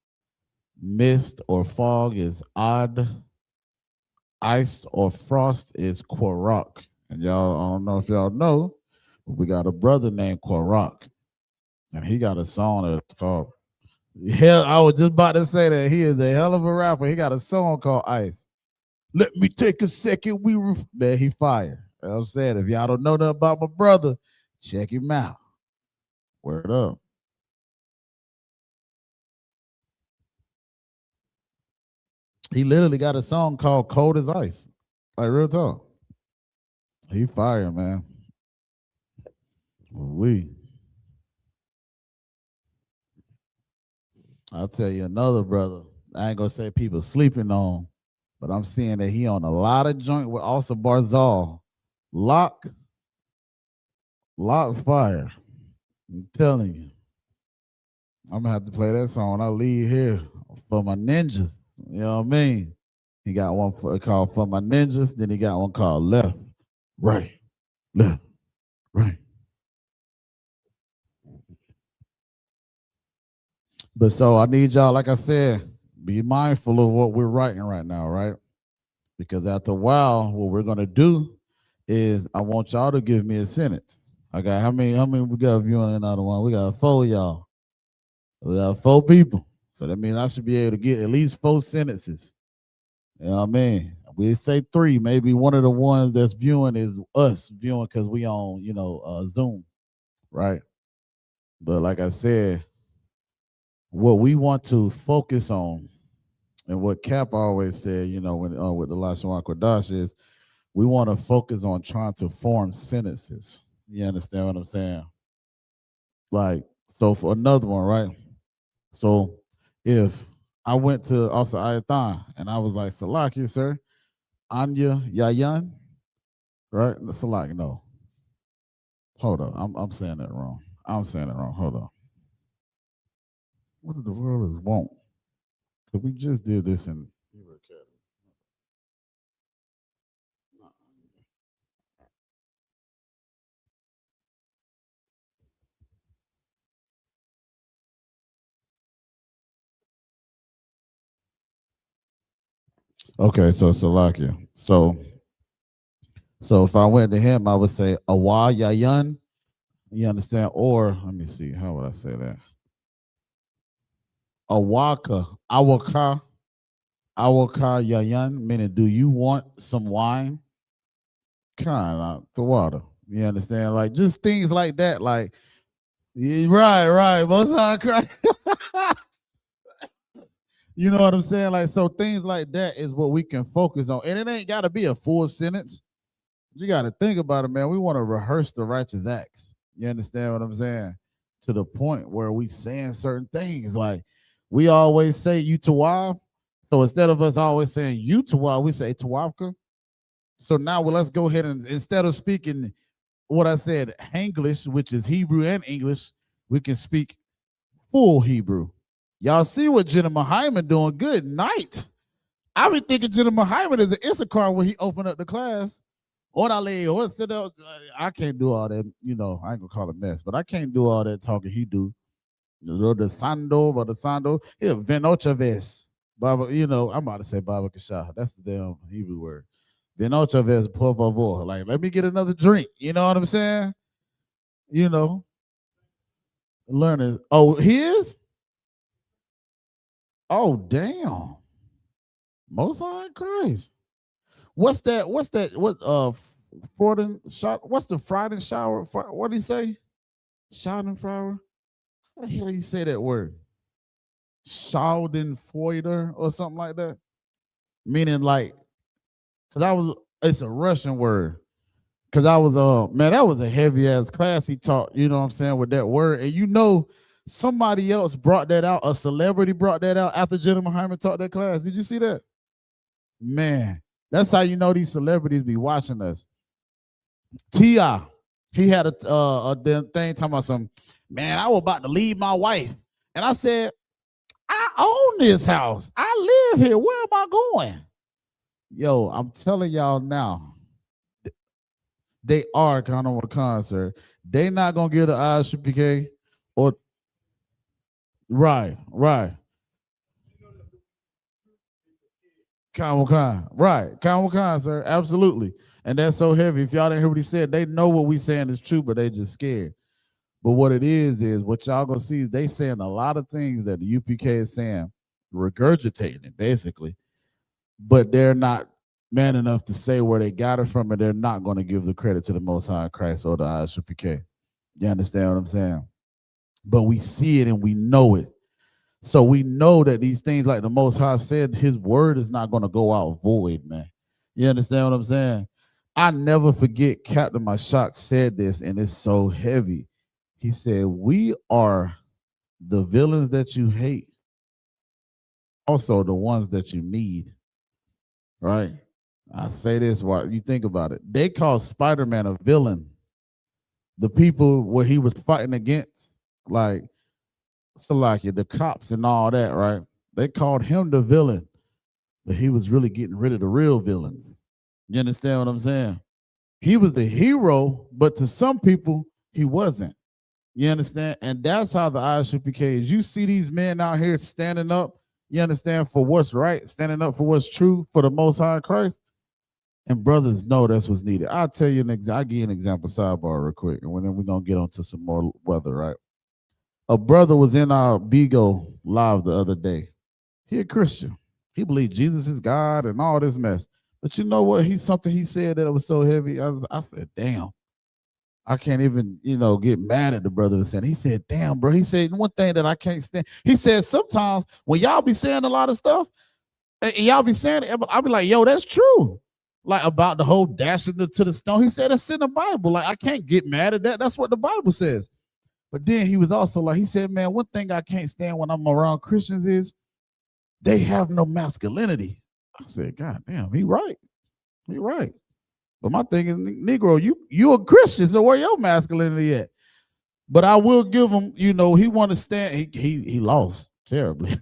Mist or fog is Ad. Ice or frost is Quarak. And y'all, I don't know if y'all know, but we got a brother named Quarak. And he got a song that's called, hell, I was just about to say that he is a hell of a rapper. He got a song called Ice. Let me take a second. Man, he fire. You know what I'm saying? If y'all don't know nothing about my brother, check him out. Word up. He literally got a song called Cold as Ice. Like real talk. He fire, man. I'll tell you another brother. I ain't gonna say people sleeping on, but I'm seeing that he on a lot of joint with also Barzal. Lock fire. I'm telling you. I'm gonna have to play that song when I leave here for my ninjas. You know what I mean? He got one called For My Ninjas, then he got one called Left, Right, Left, Right. But so I need y'all, like I said, be mindful of what we're writing right now, right? Because after a while, what we're gonna do is I want y'all to give me a sentence. I got how many we got viewing another one? We got 4 y'all. We got 4 people. So that means I should be able to get at least 4 sentences. You know what I mean? We say 3. Maybe one of the ones that's viewing is us viewing because we on, Zoom, right? But like I said, what we want to focus on, and what Cap always said, when with the Lashawan Qadash is, we want to focus on trying to form sentences. You understand what I'm saying? Like, so for another one, right? So if I went to also Ayathan and I was like, Salaki, sir, Anya Yayan, right? Salaki, no. Hold on. I'm saying that wrong. I'm saying it wrong. Hold on. What in the world is want? Because we just did this in Okay, so Salakia. So if I went to him, I would say Awa Yayan. You understand? Or let me see, how would I say that? Awaka, Awaka, Awaka Yayan, meaning do you want some wine? Kind of the water. You understand? Like just things like that. Like, yeah, right. Most of cry. You know what I'm saying? Like, so things like that is what we can focus on. And it ain't got to be a full sentence. You got to think about it, man. We want to rehearse the righteous acts. You understand what I'm saying? To the point where we saying certain things. Like, we always say you tawab. So instead of us always saying you tawab, we say tawabka. So now, well, let's go ahead and instead of speaking what I said, Hanglish, which is Hebrew and English, we can speak full Hebrew. Y'all see what Jenna Hyman doing? Good night. I be thinking Jenna Hyman is an Issachar when he opened up the class. Orale, or sit up. I can't do all that. I ain't gonna call it mess, but I can't do all that talking he do. The sando, but the sando, yeah, venochaves. Baba, I'm about to say Baba Kasha. That's the damn Hebrew word. Venochaves, por favor. Like, let me get another drink. You know what I'm saying? Learning. Oh, he is? Oh, damn. Most High Christ. What's that? What Forden shot? What's the Friday shower? What did he say? Schadenfreude? How the hell you say that word? Schadenfreude or something like that. Meaning like, it's a Russian word. Cause I was man, that was a heavy ass class he taught, you know what I'm saying, with that word. And you know, somebody else brought that out, a celebrity brought that out after Jennifer Hyman taught that class. Did you see that? Man, that's how you know these celebrities be watching us. T.I., he had a damn thing talking about some, man, I was about to leave my wife. And I said, I own this house. I live here. Where am I going? Yo, I'm telling y'all now, they are kind of a concert. They not gonna give the I.S.U.P.K or right. Right, sir. Absolutely. And that's so heavy. If y'all didn't hear what he said, they know what we saying is true, but they just scared. But what it is what y'all gonna see is they saying a lot of things that the U.P.K is saying, regurgitating it basically, but they're not man enough to say where they got it from, and they're not going to give the credit to the Most High Christ or the I.S.U.P.K. You understand what I'm saying? But we see it and we know it. So we know that these things, like the Most High said, his word is not going to go out void, man. You understand what I'm saying? I never forget Captain Mashak said this, and it's so heavy. He said, we are the villains that you hate, also the ones that you need, right? I say this while you think about it. They call Spider-Man a villain. The people where he was fighting against, like Salakia, the cops and all that, right? They called him the villain, but he was really getting rid of the real villains. You understand what I'm saying? He was the hero, but to some people, he wasn't. You understand? And that's how the I.S.U.P.K is. You see these men out here standing up, you understand, for what's right, standing up for what's true, for the Most High Christ. And brothers know that's what's needed. I'll tell you I'll give you an example sidebar real quick, and then we're going to get on to some more weather, right? A brother was in our Bigo live the other day. He a Christian. He believed Jesus is God and all this mess. But you know what? Something he said that was so heavy. I said, damn. I can't even, get mad at the brother that said. He said, damn, bro. He said, one thing that I can't stand. He said, sometimes when y'all be saying a lot of stuff, and y'all be saying it, I'll be like, yo, that's true. Like about the whole dashing to the stone. He said that's in the Bible. Like, I can't get mad at that. That's what the Bible says. But then he was also like, he said, man, one thing I can't stand when I'm around Christians is they have no masculinity. I said, God damn, he right. He right. But my thing is, Negro, you a Christian, so where your masculinity at? But I will give him, he want to stand. He lost terribly.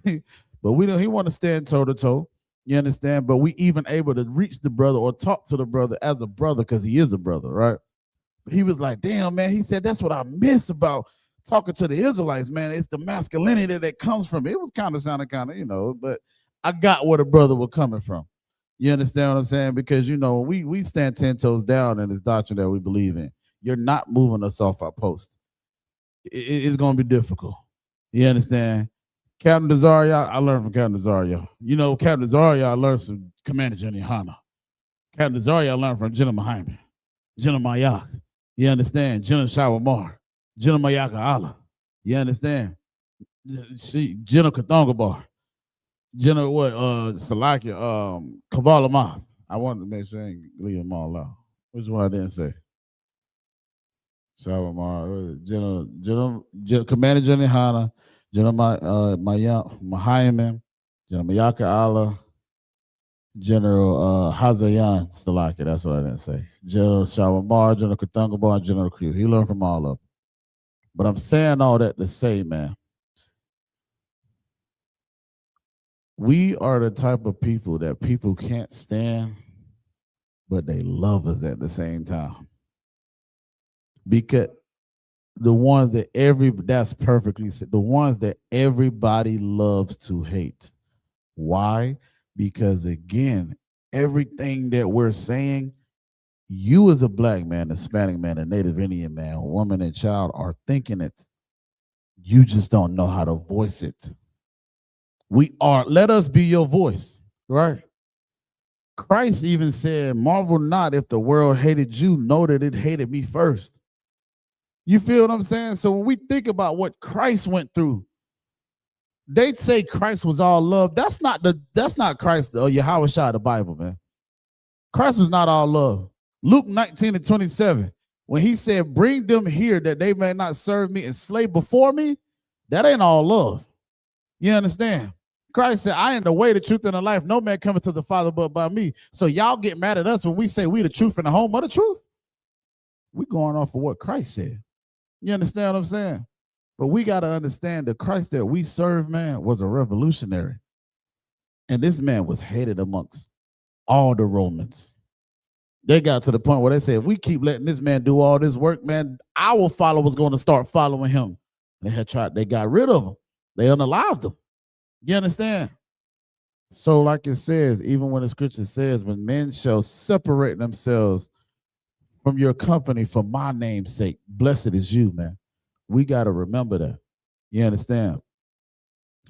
But he want to stand toe to toe. You understand? But we even able to reach the brother or talk to the brother as a brother because he is a brother, right? He was like, damn, man. He said, that's what I miss about talking to the Israelites, man. It's the masculinity that comes from it. It was sounding but I got where the brother was coming from. You understand what I'm saying? Because, we stand 10 toes down in this doctrine that we believe in. You're not moving us off our post. It's going to be difficult. You understand? Captain Desaria, I learned from Captain Desaria. Captain Desaria, I learned from Commander General YAHANNA. Captain Desaria, I learned from General Hyman, General Mayak. You understand? General Shawamar, General Mayaka Allah. You understand? General Kathongabar, General Salakia, Kabbalah Math. I wanted to make sure I ain't leave them all out. Which one I didn't say? Shawamar, General Commander General YAHANNA, General Mahayaman, General Mayaka Allah, General Hazayan Salaki, that's what I didn't say. General Shawamar, General Kathungabar, General Q. He learned from all of them. But I'm saying all that to say, man, we are the type of people that people can't stand, but they love us at the same time. Because the ones that that's perfectly said, the ones that everybody loves to hate. Why? Because again, everything that we're saying, you as a black man, a Hispanic man, a Native Indian man, a woman and child are thinking it. You just don't know how to voice it. Let us be your voice, right? Christ even said, marvel not if the world hated you, know that it hated me first. You feel what I'm saying? So when we think about what Christ went through, They say Christ was all love. That's not Christ or Yahweh Shah the Bible, man. Christ was not all love. Luke 19:27, when he said, bring them here that they may not serve me and slay before me, that ain't all love. You understand? Christ said, I am the way, the truth, and the life. No man cometh to the Father but by me. So y'all get mad at us when we say we the truth and the home of the truth. We going off of what Christ said. You understand what I'm saying? But we got to understand the Christ that we serve, man, was a revolutionary. And this man was hated amongst all the Romans. They got to the point where they said, if we keep letting this man do all this work, man, our followers going to start following him. They got rid of him. They unalived him. You understand? So like it says, even when the scripture says, when men shall separate themselves from your company for my name's sake, blessed is you, man. We got to remember that. You understand?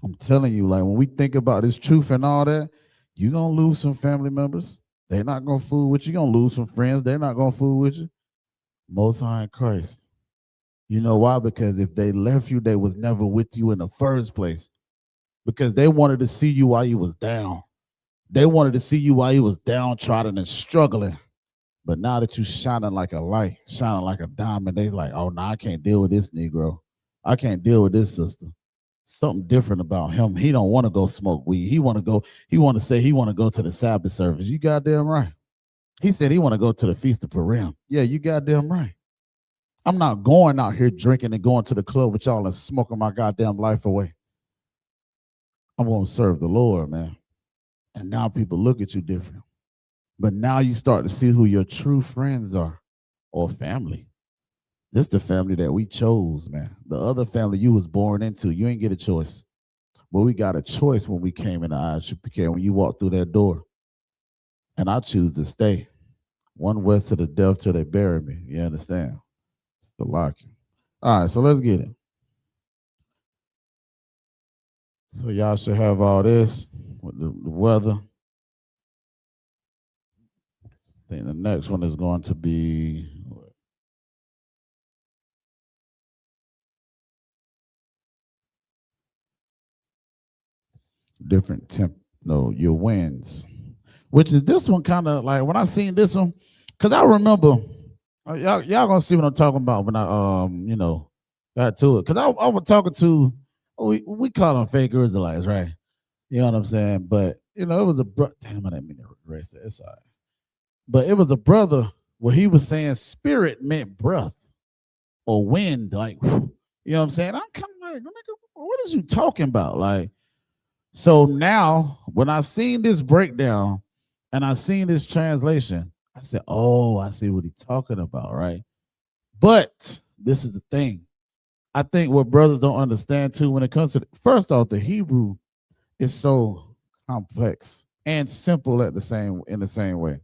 I'm telling you, like when we think about this truth and all that, you're going to lose some family members. They're not going to fool with you. You're going to lose some friends. They're not going to fool with you. Most High in Christ. You know why? Because if they left you, they was never with you in the first place. Because they wanted to see you while you was down. They wanted to see you while you was downtrodden and struggling. But now that you shining like a light, shining like a diamond, they like, oh, no, I can't deal with this Negro. I can't deal with this sister. Something different about him. He don't want to go smoke weed. He want to say he want to go to the Sabbath service. You goddamn right. He said he want to go to the Feast of Purim. Yeah, you goddamn right. I'm not going out here drinking and going to the club with y'all and smoking my goddamn life away. I'm going to serve the Lord, man. And now people look at you different. But now you start to see who your true friends are or family. This is the family that we chose, man. The other family you was born into, you ain't get a choice. But we got a choice when we came into I.S.U.P.K, when you walked through that door. And I choose to stay. One west to the death till they bury me. You understand? It's the locking. All right, so let's get it. So y'all should have all this with the weather. I think the next one is going to be different your winds, which is this one kind of like when I seen this one, because I remember y'all gonna see what I'm talking about when I got to it. Because I was talking to we call them fake Israelites, right? You know what I'm saying? But it was a damn, I didn't mean to erase that. It's all right. But it was a brother where he was saying spirit meant breath or wind, like you know what I'm saying? I'm kind of like, what is you talking about? Like, so now when I seen this breakdown and I seen this translation, I said, oh, I see what he's talking about, right? But this is the thing. I think what brothers don't understand too when it comes to first off, the Hebrew is so complex and simple in the same way.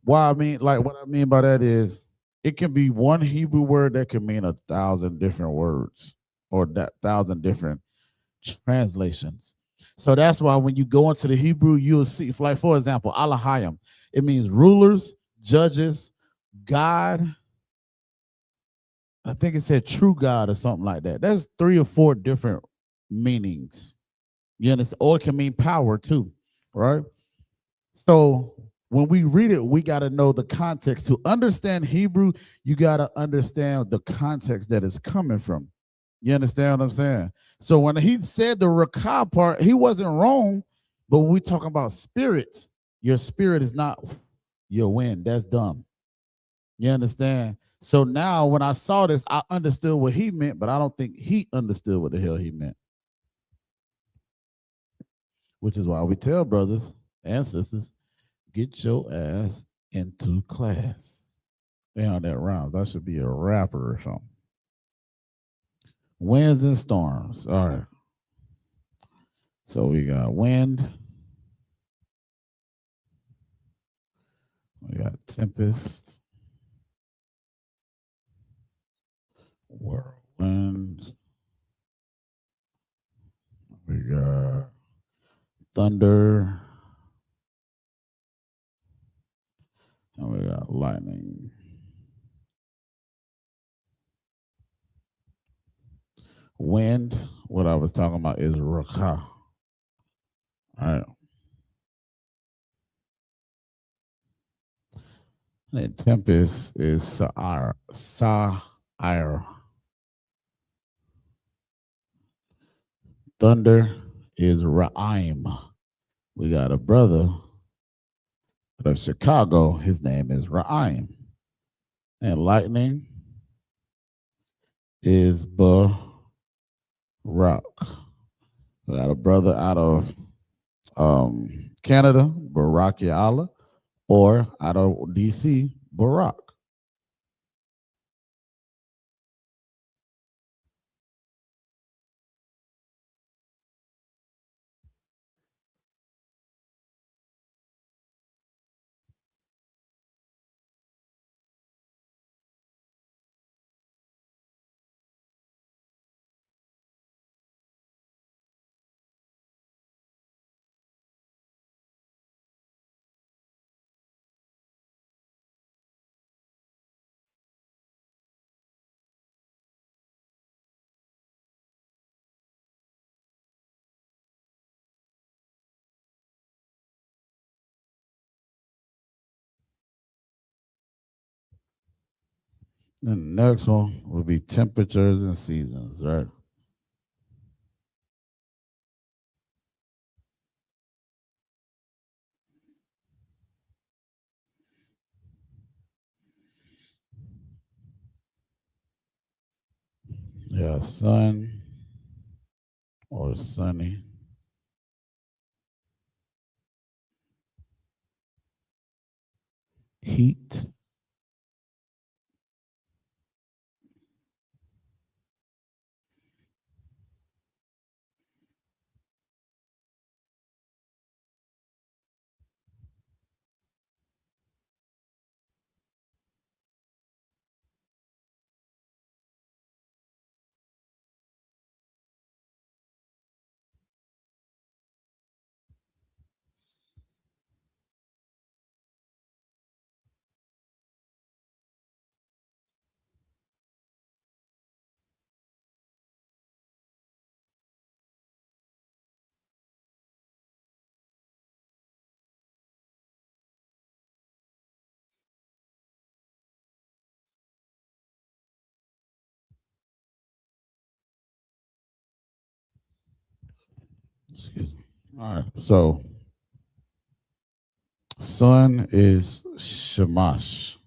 What I mean by that is it can be one Hebrew word that can mean 1,000 different words or 1,000 different translations. So that's why when you go into the Hebrew, you'll see, like for example, Alahayim, it means rulers, judges, God. I think it said true God or something like that. That's 3 or 4 different meanings. You understand? Or it can mean power too, right? So when we read it, we got to know the context. To understand Hebrew, you got to understand the context that it's coming from. You understand what I'm saying? So when he said the rakah part, he wasn't wrong. But when we talk about spirit, your spirit is not your wind. That's dumb. You understand? So now when I saw this, I understood what he meant, but I don't think he understood what the hell he meant. Which is why we tell brothers and sisters, get your ass into class. Damn, that rhymes. I should be a rapper or something. Winds and storms. All right. So we got wind. We got tempest. Whirlwind. We got thunder. And we got lightning. Wind, what I was talking about is rakha. All right. And tempest is sa'ir. Sa'ir. Thunder is ra'im. We got a brother out of Chicago. His name is Ra'im. And lightning is Barak. We got a brother out of Canada, Barack Ya'Allah, or out of DC, Barack. And the next one will be temperatures and seasons, right? Yeah, sun or sunny. Heat. Excuse me. All right. So sun is shamash.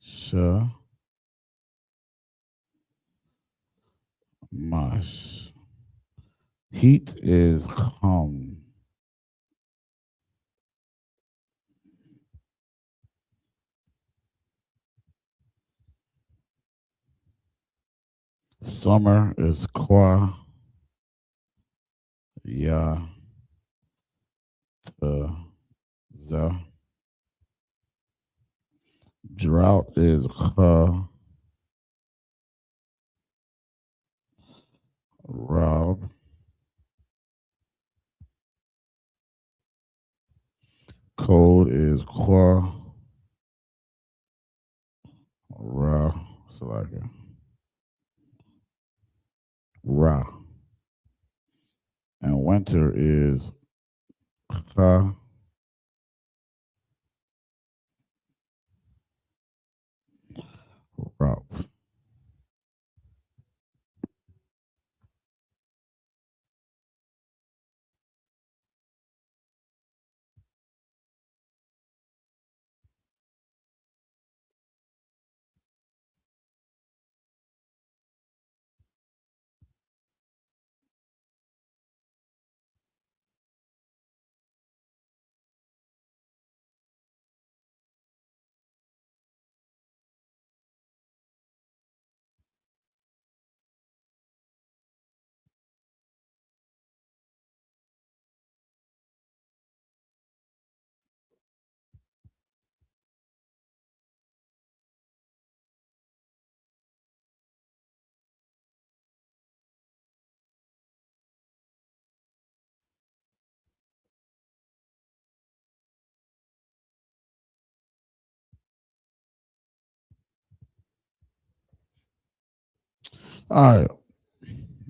Shamash. Heat is hum. Summer is kwa. Ya. Za. Drought is kha. Rob. Cold is kwa. Ra. Salakia. Ra. And winter is kha. Rob. All right.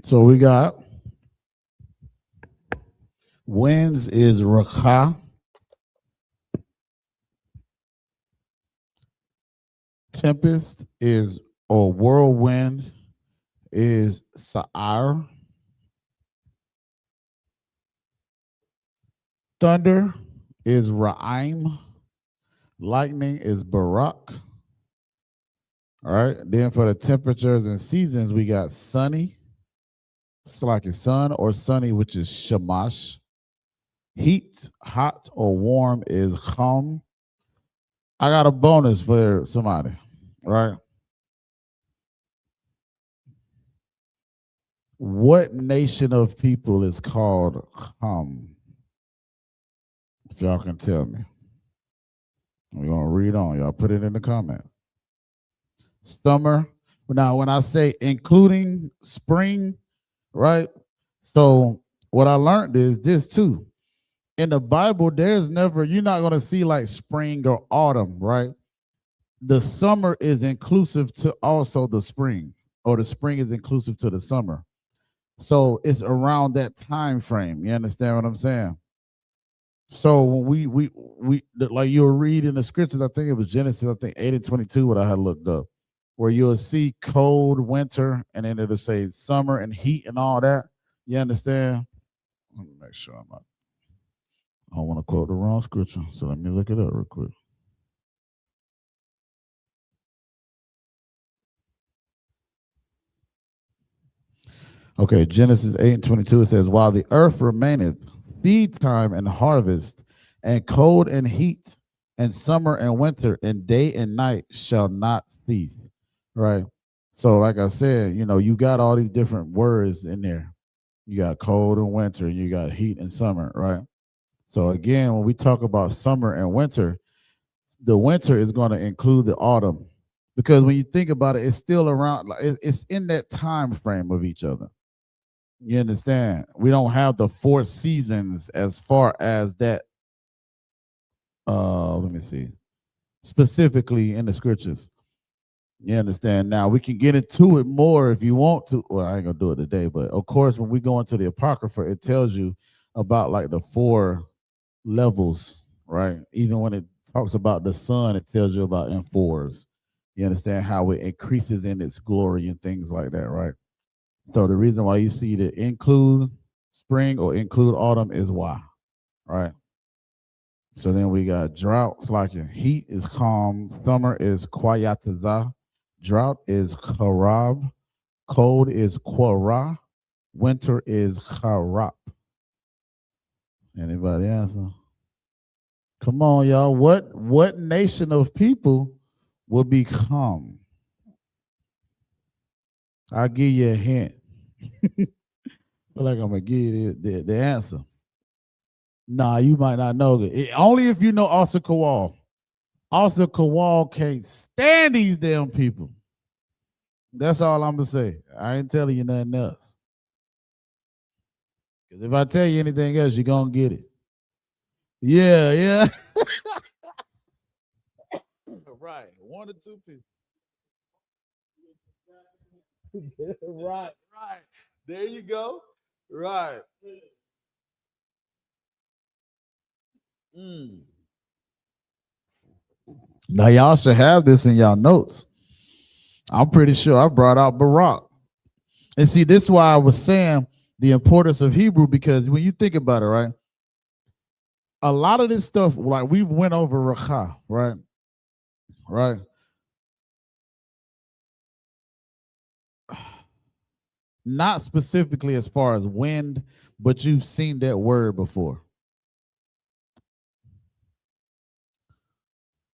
So we got winds is rakha. Tempest is, or whirlwind is sa'ar. Thunder is ra'im. Lightning is barak. All right. Then for the temperatures and seasons, we got sunny. It's like a sun or sunny, which is shamash. Heat, hot or warm is chum. I got a bonus for somebody, right? What nation of people is called chum? If y'all can tell me. We're going to read on. Y'all put it in the comments. Summer. Now, when I say including spring, right? So what I learned is this too. In the Bible, there's never, you're not going to see like spring or autumn, right? The summer is inclusive to also the spring, or the spring is inclusive to the summer. So it's around that time frame. You understand what I'm saying? So when we like you'll read in the scriptures, I think it was Genesis, I think 8:22, what I had looked up, where you'll see cold winter and then it'll say summer and heat and all that. You understand? Let me make sure I'm not. I don't want to quote the wrong scripture, so let me look it up real quick. Okay, Genesis 8:22, it says, while the earth remaineth, seed time and harvest, and cold and heat, and summer and winter, and day and night shall not cease. Right? So, like I said, you got all these different words in there. You got cold and winter, you got heat and summer, right? So again, when we talk about summer and winter, the winter is going to include the autumn. Because when you think about it, it's still around, like it's in that time frame of each other. You understand? We don't have the 4 seasons as far as that. Let me see. Specifically in the scriptures. You understand? Now we can get into it more if you want to. Well, I ain't gonna do it today, but of course, when we go into the Apocrypha, it tells you about like the 4 levels, right? Even when it talks about the sun, it tells you about in 4s. You understand how it increases in its glory and things like that, right? So the reason why you see the include spring or include autumn is why, right? So then we got droughts, like heat is calm, summer is kwayataza, drought is karab, cold is quara, winter is charap. Anybody answer? Come on, y'all. What nation of people will become? I'll give you a hint. I feel like I'm gonna give you the answer. Nah, you might not know that. Only if you know Asa Kowal. Asa Kowal can't stand these damn people. That's all I'm gonna say. I ain't telling you nothing else. Because if I tell you anything else, you're gonna get it. Yeah. Right. 1 or 2 people. Right. There you go. Right. Now y'all should have this in y'all notes. I'm pretty sure I brought out Barak. And see, this is why I was saying the importance of Hebrew, because when you think about it, right? A lot of this stuff, like we went over Rakha, right? Right. Not specifically as far as wind, but you've seen that word before.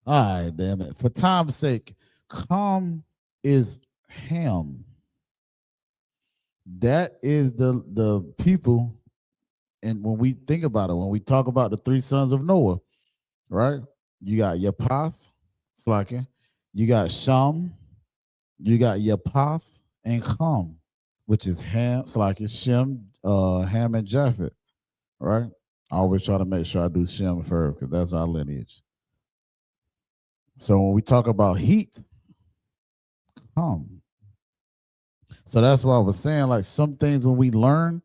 All right, damn it. For time's sake, calm is Ham. That is the people, and when we think about it, when we talk about the 3 sons of Noah, right? You got Yapath, Slakin, you got Sham, you got Yapath, and Ham, which is Ham, Slakin, Shem, Ham, and Japheth, right? I always try to make sure I do Shem first because that's our lineage. So when we talk about heat, Ham. So that's why I was saying, like, some things when we learn,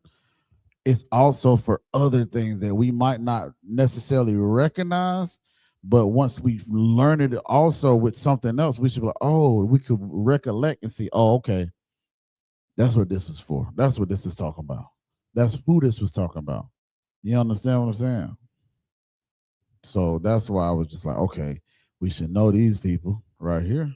it's also for other things that we might not necessarily recognize. But once we learn it also with something else, we should be like, oh, we could recollect and see, oh, okay, that's what this was for. That's what this is talking about. That's who this was talking about. You understand what I'm saying? So that's why I was just like, okay, we should know these people right here.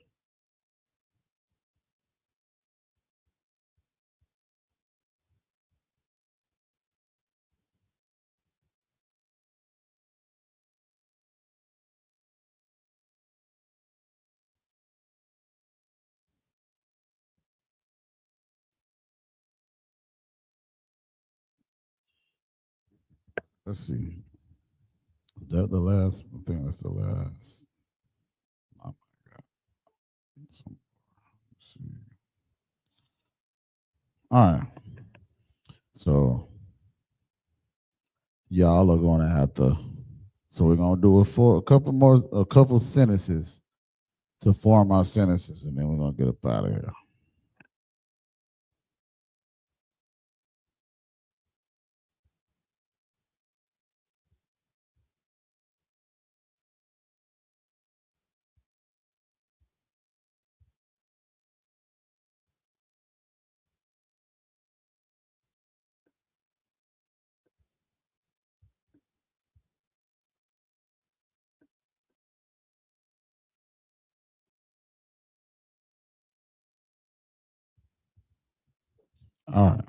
Let's see. Is that the last? I think that's the last. Oh my God. Let's see. All right. So y'all are gonna have to. So we're gonna do it for a couple sentences to form our sentences, and then we're gonna get up out of here. All right.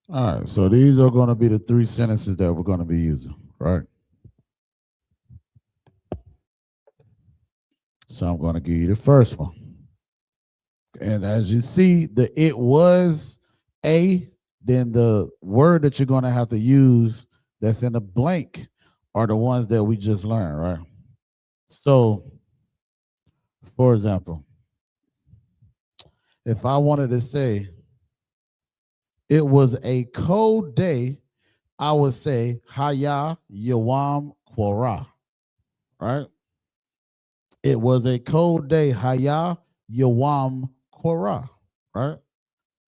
All right. So these are going to be the three sentences that we're going to be using, right? So I'm going to give you the first one. And as you see, the it was a, then the word that you're going to have to use that's in the blank are the ones that we just learned, right? So, for example, if I wanted to say it was a cold day, I would say Haya Yawam Quora, right? It was a cold day, Haya Yawam Quora, right?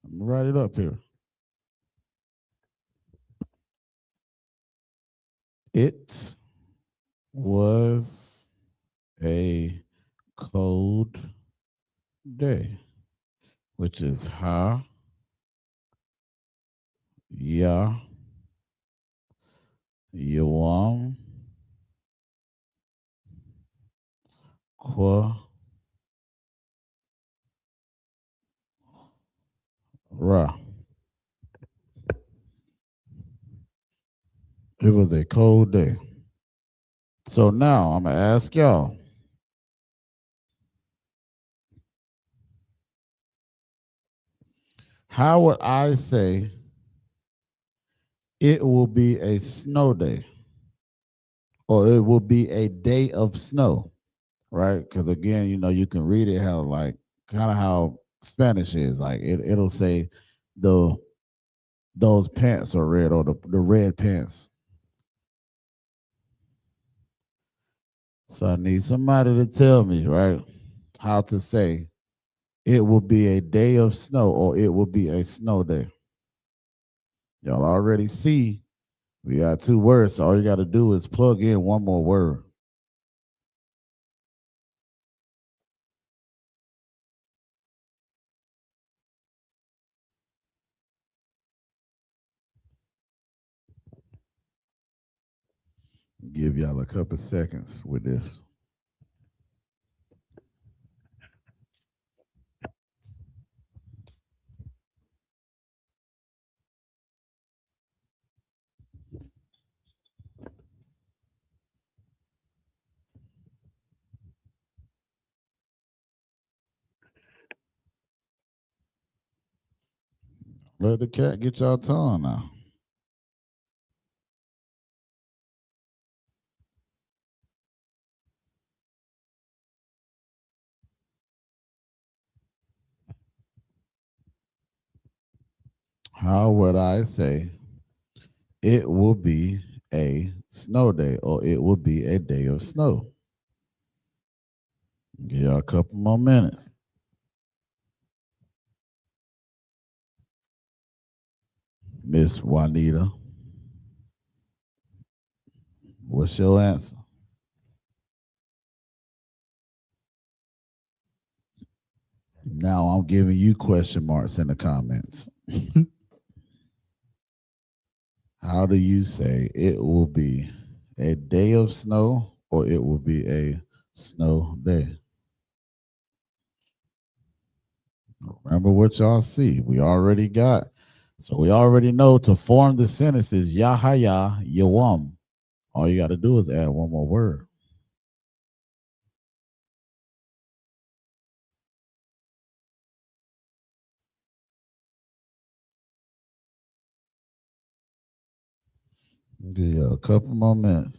Let me write it up here. It was a cold day, which is Ha Ya Yawam Quora. It was a cold day. So now I'm going to ask y'all, how would I say it will be a snow day, or it will be a day of snow, right? Because again, you can read it how like kind of how Spanish is. Like it'll say the those pants are red, or the red pants. So I need somebody to tell me, right, how to say it will be a day of snow, or it will be a snow day. Y'all already see we got two words, so all you got to do is plug in one more word. Give y'all a couple seconds with this. Let the cat get y'all tongue now. How would I say it will be a snow day, or it will be a day of snow? Give y'all a couple more minutes. Miss Juanita, what's your answer? Now I'm giving you question marks in the comments. How do you say it will be a day of snow, or it will be a snow day? Remember what y'all see. We already know to form the sentences Yahaya, Yawam. All you got to do is add one more word. Give you a couple more minutes.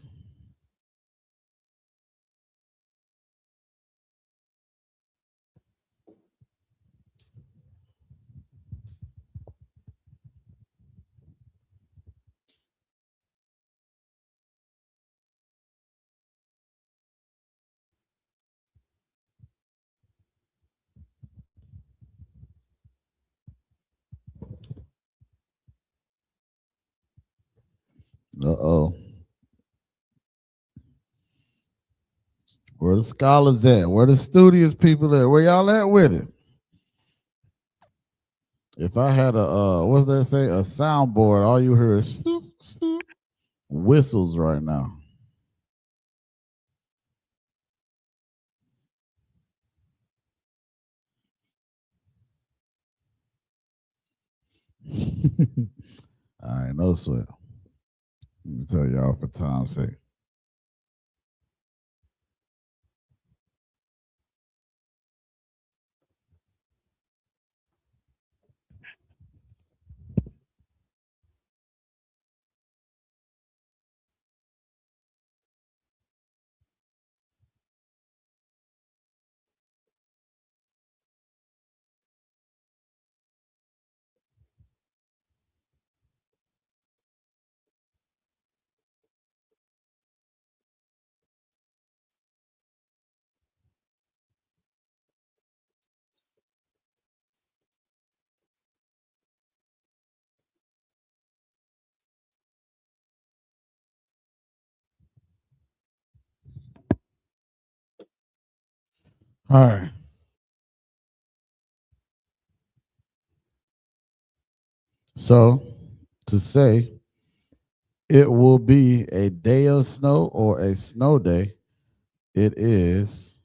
Uh-oh. Where the scholars at? Where the studious people at? Where y'all at with it? If I had what's that say? A soundboard, all you hear is whistles right now. I ain't no sweat. Let me tell y'all for time's sake. All right. So to say it will be a day of snow or a snow day, it is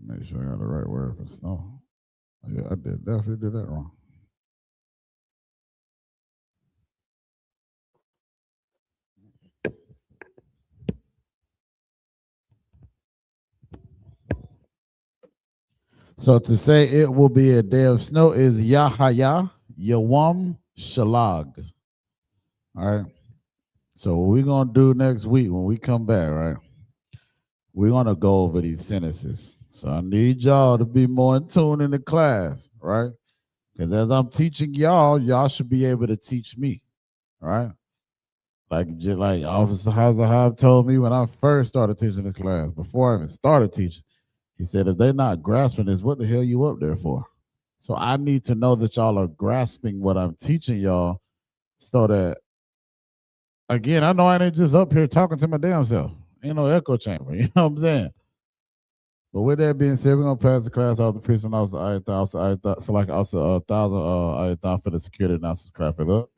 make sure I got the right word for snow. Yeah, I definitely did that wrong. So to say it will be a day of snow is Yahaya, Yawam Shalag. All right. So what we're gonna do next week when we come back, right? We're gonna go over these sentences. So I need y'all to be more in tune in the class, right? Because as I'm teaching y'all, y'all should be able to teach me, right? Just like Officer Hazahab told me when I first started teaching the class, before I even started teaching, he said, if they're not grasping this, what the hell you up there for? So I need to know that y'all are grasping what I'm teaching y'all so that, again, I know I ain't just up here talking to my damn self. Ain't no echo chamber, you know what I'm saying? But with that being said, we're gonna pass the class off to President Officer I.S.U.P.K. So like also 1,000 I.S.U.P.K for the security announcers. Clap it up.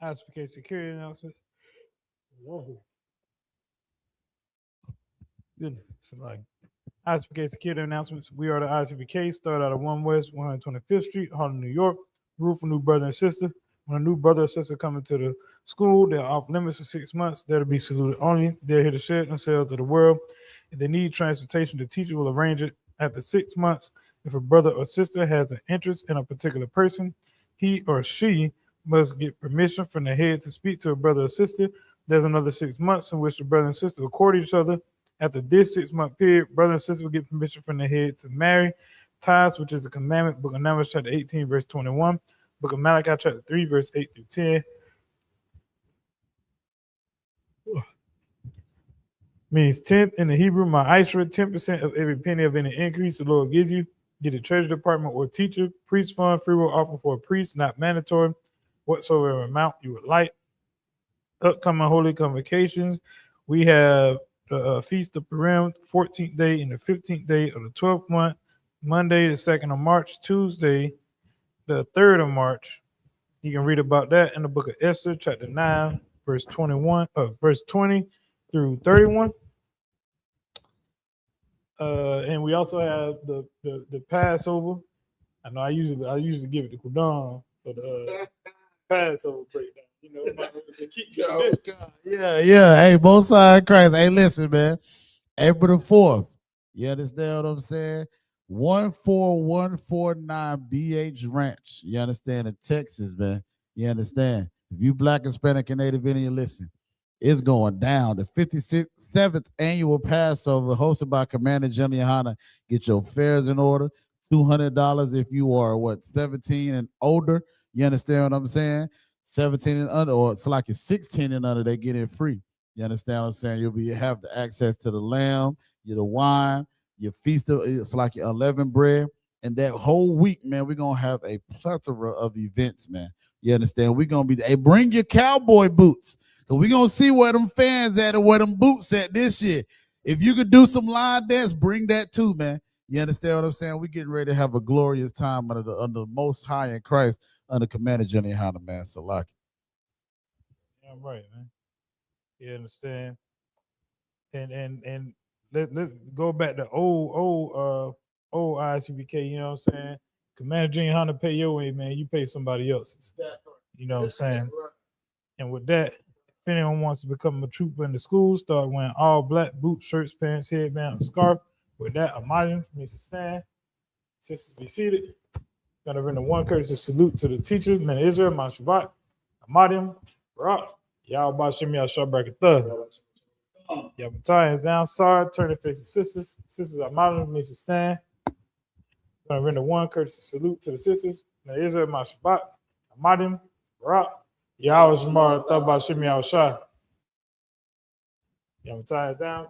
I.S.U.P.K security announcements. Whoa. Goodness. So like I.S.U.P.K security announcements. We are the I.S.U.P.K. Start out of 1 West 125th Street, Harlem, New York. Rule for new brother and sister. When a new brother or sister come into the school, they're off limits for 6 months. They're to be saluted only. They're here to share themselves to the world. If they need transportation, the teacher will arrange it after 6 months. If a brother or sister has an interest in a particular person, he or she must get permission from the head to speak to a brother or sister. There's another 6 months in which the brother and sister will court each other. After this 6 month period, brother and sister will get permission from the head to marry. Tithes, which is the commandment, Book of Numbers, chapter 18, verse 21. Book of Malachi, chapter 3, verse 8 through 10. Means 10th in the Hebrew, my Isra, 10% of every penny of any increase the Lord gives you. Get a treasury department or teacher, priest fund, free will offering for a priest, not mandatory, whatsoever amount you would like. Upcoming holy convocations, we have the Feast of Purim, 14th day and the 15th day of the 12th month, Monday, the 2nd of March, Tuesday, the 3rd of March. You can read about that in the book of Esther, chapter 9, verse 20 through 31. And we also have the Passover. I know I usually give it to Qadash for the Passover breakdown. You know, Yeah. Hey, both sides Christ. Hey, listen, man. April the 4th. You understand what I'm saying? 14149 BH Ranch. You understand? In Texas, man. You understand? If you Black, Hispanic, and Native Indian, listen. It's going down. The 57th annual Passover hosted by Commander General YAHANNA. Get your fares in order. $200 if you are 17 and older. You understand what I'm saying? 17 and under, or it's like you're 16 and under, they get in free. You understand what I'm saying? You'll have the access to the lamb, the wine, your feast of, it's like your 11 bread. And that whole week, man, we're gonna have a plethora of events, man. You understand? We're gonna be, hey, bring your cowboy boots. Cause we're gonna see where them fans at and where them boots at this year. If you could do some line dance, bring that too, man. You understand what I'm saying? We're getting ready to have a glorious time under the Most High in Christ, under Commander General YAHANNA, man. Salaki. Yeah, right, man. You understand? And let's go back to old I.S.U.P.K, you know what I'm saying? Commander General YAHANNA pay your way, man. You pay somebody else's. You know what I'm saying? And with that, if anyone wants to become a trooper in the school, start wearing all black boots, shirts, pants, headband, and scarf. With that, Imagine, Mr. Stan, sisters be seated. Gonna render one courtesy salute to the teacher, men of Israel, Man Shabbat, Amadim, Barak, Yahweh Bashem Yahshua Barakatah. Yahweh is down, sorry, turn to face the sisters. Sisters Amadim, Mr. Stan. Gonna render one courtesy salute to the sisters, men of Israel, Man Shabbat, Amadim, Barak, Yahweh Shemar Tabah Shem Yahshua. Yahweh is down.